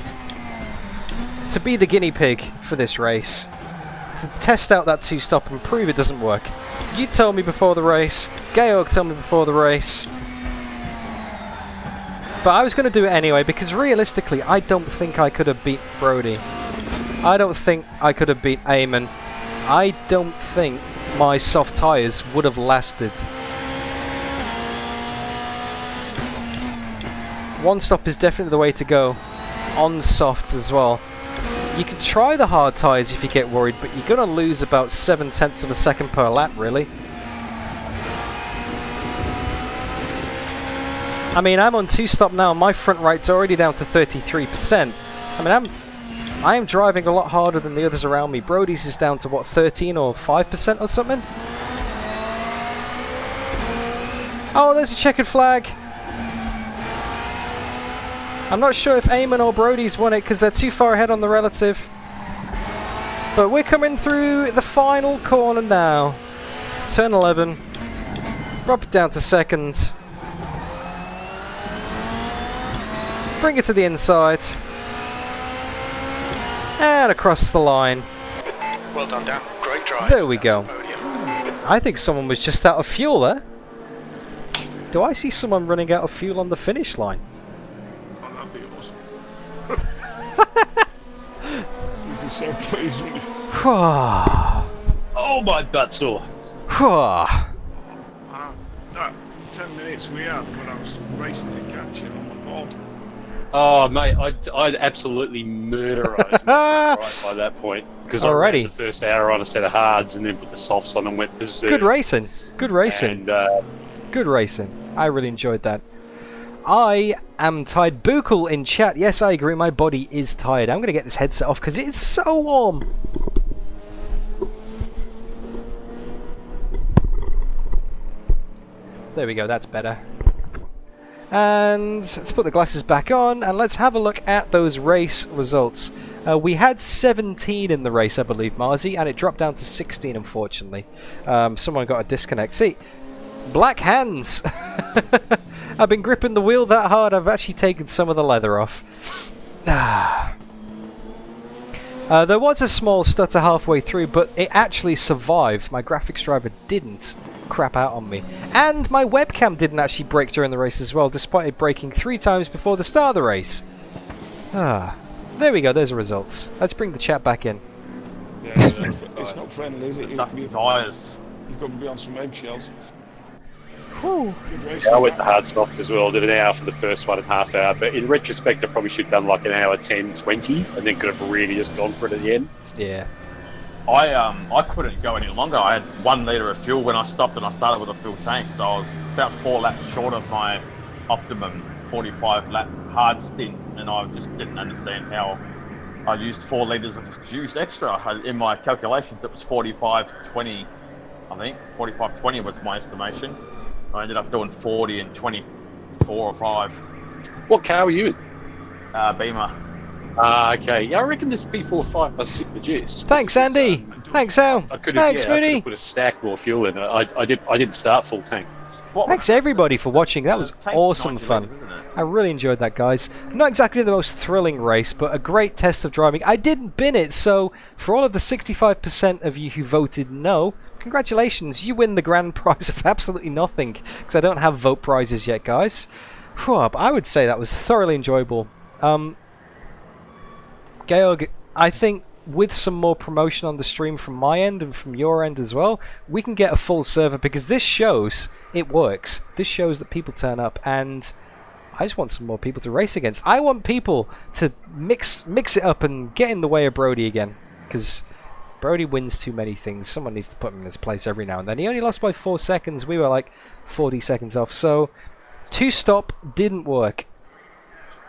to be the guinea pig for this race. To test out that 2-stop and prove it doesn't work. You told me before the race, Georg told me before the race. But I was going to do it anyway, because realistically, I don't think I could have beat Brody. I don't think I could have beat Eamon. I don't think my soft tyres would have lasted. 1-stop is definitely the way to go. On softs as well. You can try the hard tyres if you get worried, but you're going to lose about 0.7 of a second per lap, really. I mean, I'm on 2-stop now, and my front right's already down to 33%. I mean, I am driving a lot harder than the others around me. Brody's is down to, what, 13 or 5% or something? Oh, there's a checkered flag. I'm not sure if Eamon or Brody's won it because they're too far ahead on the relative. But we're coming through the final corner now. Turn 11. Drop it down to 2nd. Bring it to the inside. And across the line. Well done, Dan. Great drive. There we That's go. a podium. I think someone was just out of fuel there. Do I see someone running out of fuel on the finish line? Oh, that'd be awesome. You'd be so pleased, wouldn't you? Oh, my butt sore. That 10 minutes we had when I was racing to catch it, oh my god. Oh, mate, I'd absolutely murderized my right by that point. Because I ran the first hour on a set of hards and then put the softs on and went berserk. Good racing. Good racing. And, good racing. I really enjoyed that. I am tired. Bukel in chat. Yes, I agree. My body is tired. I'm going to get this headset off because it is so warm. There we go. That's better. And let's put the glasses back on and let's have a look at those race results. We had 17 in the race, I believe, Marzi, and it dropped down to 16, unfortunately. Someone got a disconnect. See, black hands. I've been gripping the wheel that hard, I've actually taken some of the leather off. There was a small stutter halfway through, but it actually survived. My graphics driver didn't crap out on me. And my webcam didn't actually break during the race as well, despite it breaking 3 times before the start of the race. There we go, there's the results. Let's bring the chat back in. Yeah, it's not friendly, is it? Dusty tyres. You've got to be on some eggshells. Whew. Good race. I went the hard soft as well. Did an hour for the first 1.5 hour, but in retrospect, I probably should have done like an hour 10, 20, and then could have really just gone for it at the end. Yeah. I couldn't go any longer. I had 1 litre of fuel when I stopped, and I started with a full tank, so I was about 4 laps short of my optimum 45 lap hard stint, and I just didn't understand how I used 4 litres of juice extra. In my calculations, it was 45.20, I think. 45.20 was my estimation. I ended up doing 40 and 24 or 5. What car were you in? Beamer. Okay. Yeah, I reckon this P45 must sit the juice. Thanks, Andy. Thanks, Al. I could have, Thanks, I could Moody. have put a stack more fuel in it. I didn't start full tank. Thanks everybody for watching. That was awesome fun. I really enjoyed that, guys. Not exactly the most thrilling race, but a great test of driving. I didn't bin it, so for all of the 65% of you who voted no, congratulations. You win the grand prize of absolutely nothing, because I don't have vote prizes yet, guys. Whew, but I would say that was thoroughly enjoyable. Georg, I think with some more promotion on the stream from my end and from your end as well, we can get a full server, because this shows it works. This shows that people turn up, and I just want some more people to race against. I want people to mix it up and get in the way of Brody again, because Brody wins too many things. Someone needs to put him in his place every now and then. He only lost by 4 seconds. We were like 40 seconds off, so 2-stop didn't work.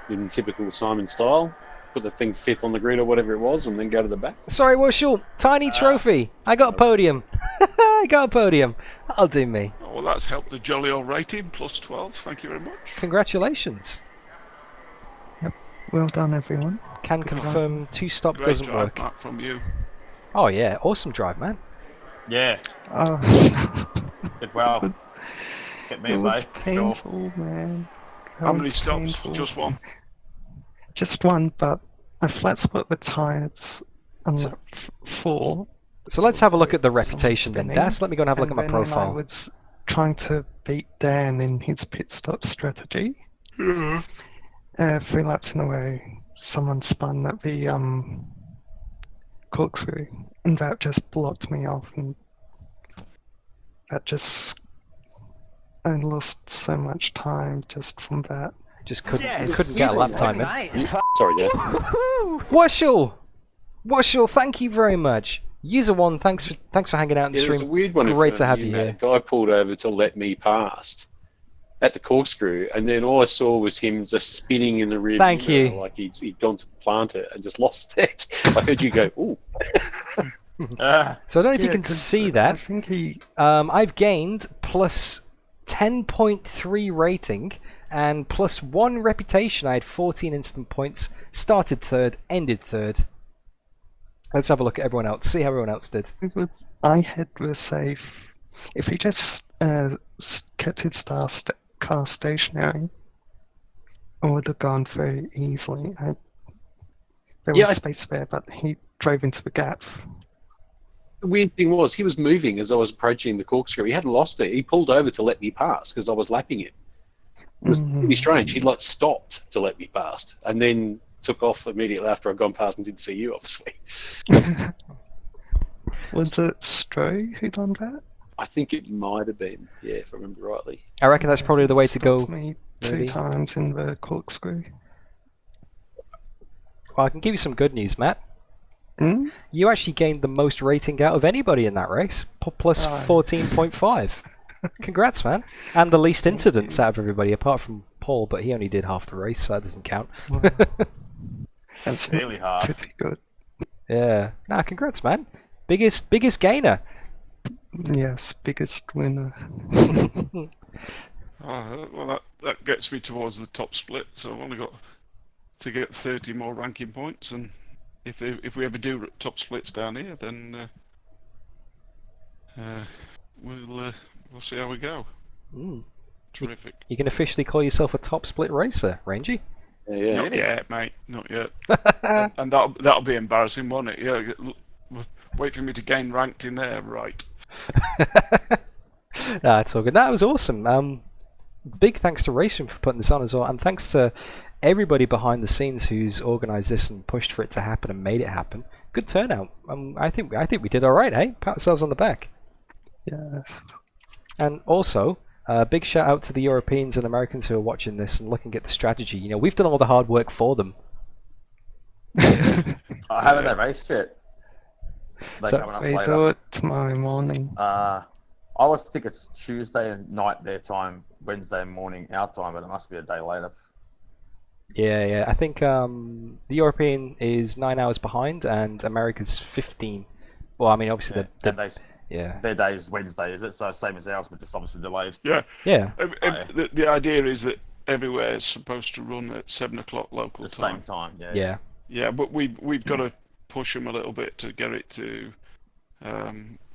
In typical Simon style. Put the thing 5th on the grid or whatever it was, and then go to the back. Sorry, Wushel. Tiny trophy. I got a podium. I got a podium. That'll do me. Oh, well, that's helped the jolly old rating, plus 12. Thank you very much. Congratulations. Yep. Well done, everyone. Can confirm 2-stop Great doesn't drive, work. Mark, from you. Oh yeah, awesome drive, man. Yeah, Oh, did well. Get me it away. was painful, man. How many was stops? painful. Just one. Just one, but I flat split the tyres on So- lap 4. So let's have a look at the Some reputation then, spinning, Das. Let me go and have a look at my and then I profile. was trying to beat Dan in his pit stop strategy. 3 laps in a row, someone spun at the corkscrew, and that just blocked me off, and that just... I lost so much time just from that. Just couldn't get a lap time in. Sorry, yeah. Wushel, thank you very much. User1, thanks for hanging out in the Yeah, it was a stream. weird one. Great to have you man. here. A guy pulled over to let me past at the corkscrew, and then all I saw was him just spinning in the rear. Thank mirror, you. Like he'd gone to plant it and just lost it. I heard you go, ooh. So I don't know if you Yeah, can 'cause see I that. think he... I've gained plus 10.3 rating and plus 1 reputation. I had 14 instant points, started 3rd, ended 3rd. Let's have a look at everyone else, see how everyone else did. I had the safe. If he just kept his car stationary, I would have gone very easily. There Yeah, was space there, but he drove into the gap. The weird thing was he was moving as I was approaching the corkscrew. He hadn't lost it. He pulled over to let me pass because I was lapping him. It was really strange. He like stopped to let me pass and then took off immediately after I'd gone past and didn't see you, obviously. Was it Stroh who done that? I think it might have been, yeah, if I remember rightly. I reckon that's probably the way to go. Stopped me maybe. 2 times in the corkscrew. Well, I can give you some good news, Matt. Hmm? You actually gained the most rating out of anybody in that race, plus 14.5. Congrats, man. And the least incidents out of everybody, apart from Paul, but he only did half the race, so that doesn't count. That's Nearly half. pretty good. Yeah. Nah, congrats, man. Biggest gainer. Yes, biggest winner. Well, that gets me towards the top split, so I've only got to get 30 more ranking points, and if we ever do top splits down here, then we'll see how we go. Terrific. You can officially call yourself a top split racer, Rangy. Yeah. Not yet, mate. Not yet. and that'll be embarrassing, won't it? Yeah. Wait for me to gain ranked in there, right? Nah, it's all good. That was awesome. Big thanks to RaceRoom for putting this on as well, and thanks to everybody behind the scenes who's organised this and pushed for it to happen and made it happen. Good turnout. I think we did all right, hey? Pat ourselves on the back. Yes. And also, big shout out to the Europeans and Americans who are watching this and looking at the strategy. You know, we've done all the hard work for them. I haven't had raced yet. They're So- coming up We later. do it tomorrow morning. I always think it's Tuesday night their time, Wednesday morning our time, but it must be a day later. Yeah. I think the European is 9 hours behind and America's 15. Well, I mean, obviously, Their day is Wednesday, is it? So same as ours, but just obviously delayed. Yeah. Yeah. The idea is that everywhere is supposed to run at 7 o'clock local The time. same time, yeah. Yeah. Yeah, but we've got to push them a little bit to get it to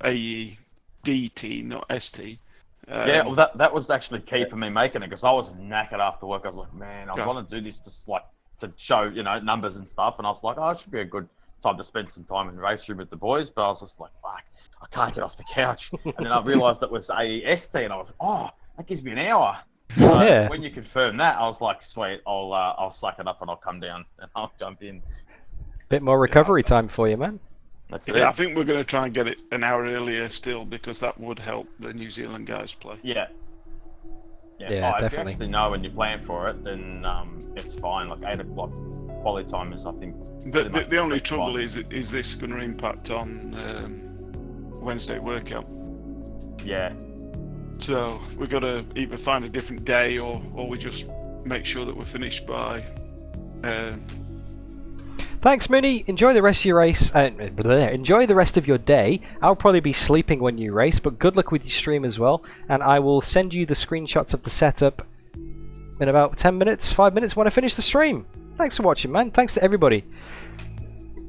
AEDT, not ST. Yeah, well, that was actually key for me making it, because I was knackered after work. I was like, man, I want to do this just like to show, numbers and stuff. And I was like, oh, it should be a good time to spend some time in the race room with the boys. But I was just like, fuck, I can't get off the couch. And then I realised it was AEST, and I was like, oh, that gives me an hour. Yeah. When you confirmed that, I was like, sweet, I'll suck it up and I'll come down and I'll jump in. Bit more recovery time for you, man. That's it. Yeah, I think we're going to try and get it an hour earlier still, because that would help the New Zealand guys play. Yeah. Yeah, If you definitely. actually know when you plan for it, then it's fine. Like 8 o'clock quality time is, I think. The only trouble is this going to impact on Wednesday workout? Yeah. So we've got to either find a different day, or we just make sure that we're finished by. Thanks, Mooney. Enjoy the rest of your race. Enjoy the rest of your day. I'll probably be sleeping when you race, but good luck with your stream as well. And I will send you the screenshots of the setup in about 10 minutes, 5 minutes when I finish the stream. Thanks for watching, man. Thanks to everybody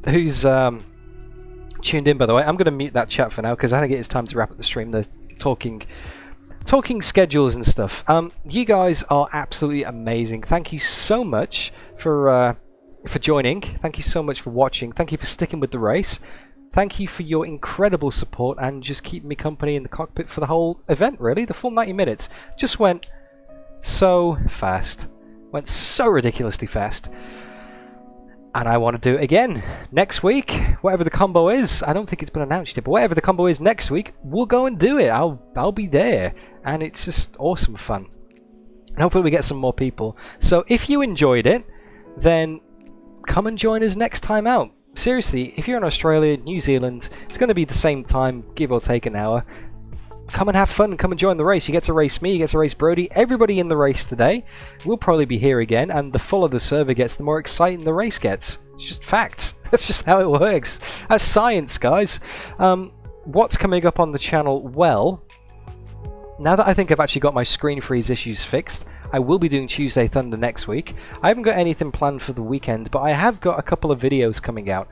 who's tuned in, by the way. I'm going to mute that chat for now because I think it is time to wrap up the stream. They're talking schedules and stuff. You guys are absolutely amazing. Thank you so much for joining. Thank you so much for watching. Thank you for sticking with the race. Thank you for your incredible support and just keeping me company in the cockpit for the whole event, really. The full 90 minutes just went so fast. Went so ridiculously fast. And I want to do it again next week. Whatever the combo is, I don't think it's been announced yet, but whatever the combo is next week, we'll go and do it. I'll be there. And it's just awesome fun. And hopefully we get some more people. So if you enjoyed it, then come and join us next time out. Seriously, if you're in Australia, New Zealand, it's going to be the same time, give or take an hour. Come and have fun, come and join the race. You get to race me, you get to race Brody, everybody in the race today. We'll probably be here again, and the fuller the server gets, the more exciting the race gets. It's just fact. That's just how it works. That's science, guys. What's coming up on the channel? Well, now that I think I've actually got my screen freeze issues fixed, I will be doing Tuesday Thunder next week. I haven't got anything planned for the weekend, but I have got a couple of videos coming out.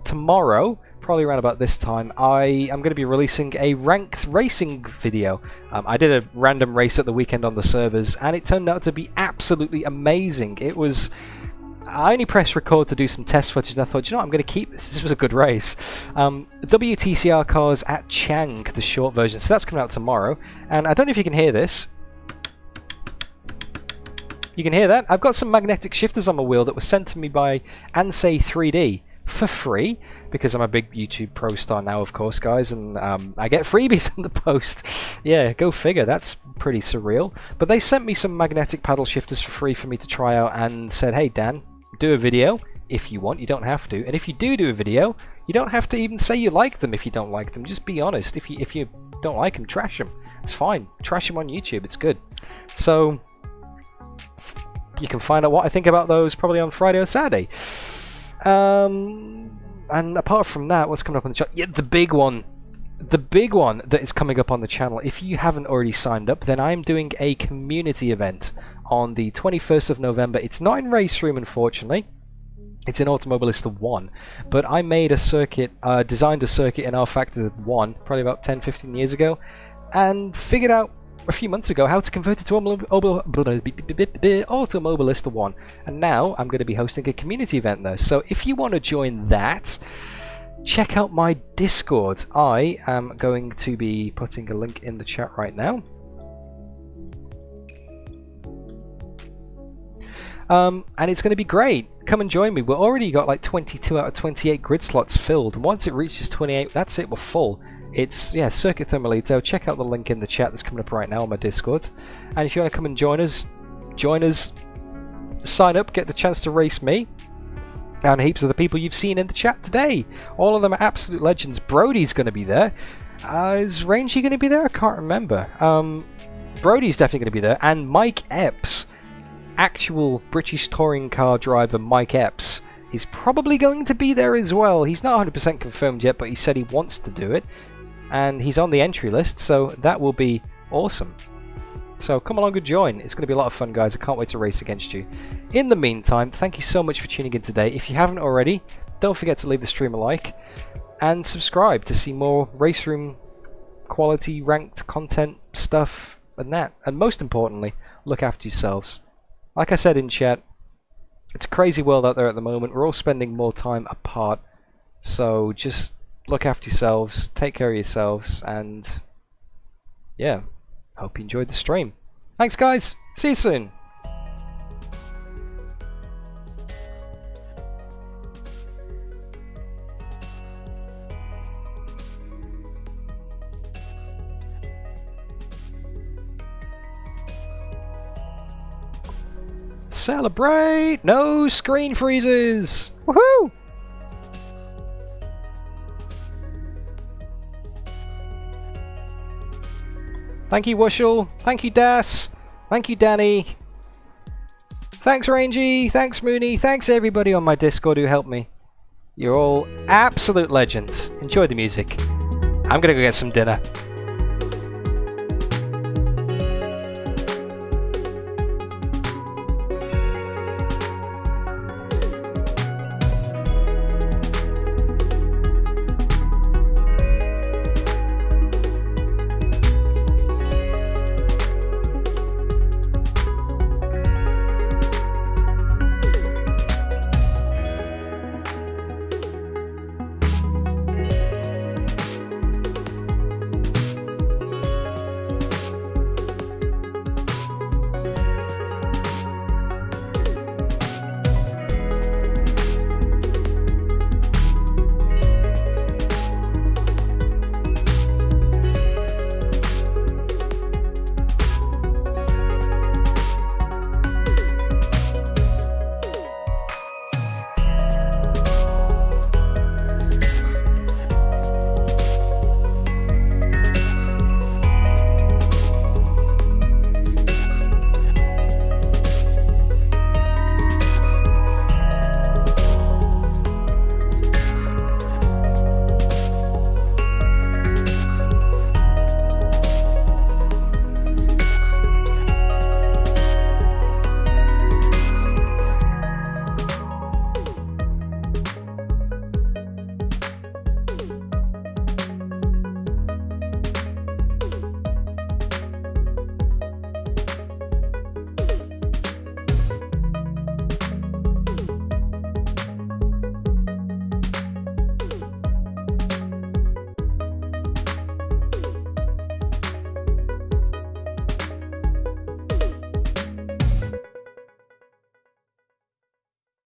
Tomorrow, probably around about this time, I am going to be releasing a ranked racing video. I did a random race at the weekend on the servers, and it turned out to be absolutely amazing. It was I only pressed record to do some test footage, and I thought, you know what, I'm going to keep this. This was a good race. WTCR cars at Chang, the short version. So that's coming out tomorrow. And I don't know if you can hear this. You can hear that? I've got some magnetic shifters on my wheel that were sent to me by Ansei 3D for free, because I'm a big YouTube pro star now, of course, guys, and I get freebies in the post. Yeah, go figure. That's pretty surreal. But they sent me some magnetic paddle shifters for free for me to try out, and said, hey, Dan, do a video if you want. You don't have to. And if you do a video, you don't have to even say you like them if you don't like them. Just be honest. If you don't like them, trash them. It's fine. Trash them on YouTube. It's good. So you can find out what I think about those probably on Friday or Saturday. And apart from that, what's coming up on the channel? Yeah, the big one that is coming up on the channel. If you haven't already signed up, then I'm doing a community event on the 21st of November. It's not in RaceRoom, unfortunately. It's in Automobilista 1, but I made a circuit, designed a circuit in rFactor 1 probably about 10-15 years ago, and figured out a few months ago how to convert it to Automobilista 1, and now I'm going to be hosting a community event there. So if you want to join that, check out my Discord. I am going to be putting a link in the chat right now. And it's going to be great. Come and join me. We've already got like 22 out of 28 grid slots filled, and once it reaches 28, that's it, we're full. It's, yeah, Circuit Thermalito. Check out the link in the chat that's coming up right now on my Discord. And if you want to come and join us, sign up, get the chance to race me, and heaps of the people you've seen in the chat today. All of them are absolute legends. Brody's going to be there. Is Rangy going to be there? I can't remember. Brody's definitely going to be there. And Mike Epps, actual British touring car driver Mike Epps, is probably going to be there as well. He's not 100% confirmed yet, but he said he wants to do it. And he's on the entry list, so that will be awesome. So come along and join. It's going to be a lot of fun, guys. I can't wait to race against you. In the meantime, thank you so much for tuning in today. If you haven't already, don't forget to leave the stream a like and subscribe to see more RaceRoom quality ranked content stuff and that. And most importantly, look after yourselves. Like I said in chat, it's a crazy world out there at the moment. We're all spending more time apart. So just look after yourselves, take care of yourselves, and yeah, hope you enjoyed the stream. Thanks, guys. See you soon. Celebrate! No screen freezes! Woohoo! Thank you, Wushel. Thank you, Das. Thank you, Danny. Thanks, Rangy. Thanks, Mooney. Thanks, everybody on my Discord who helped me. You're all absolute legends. Enjoy the music. I'm gonna go get some dinner.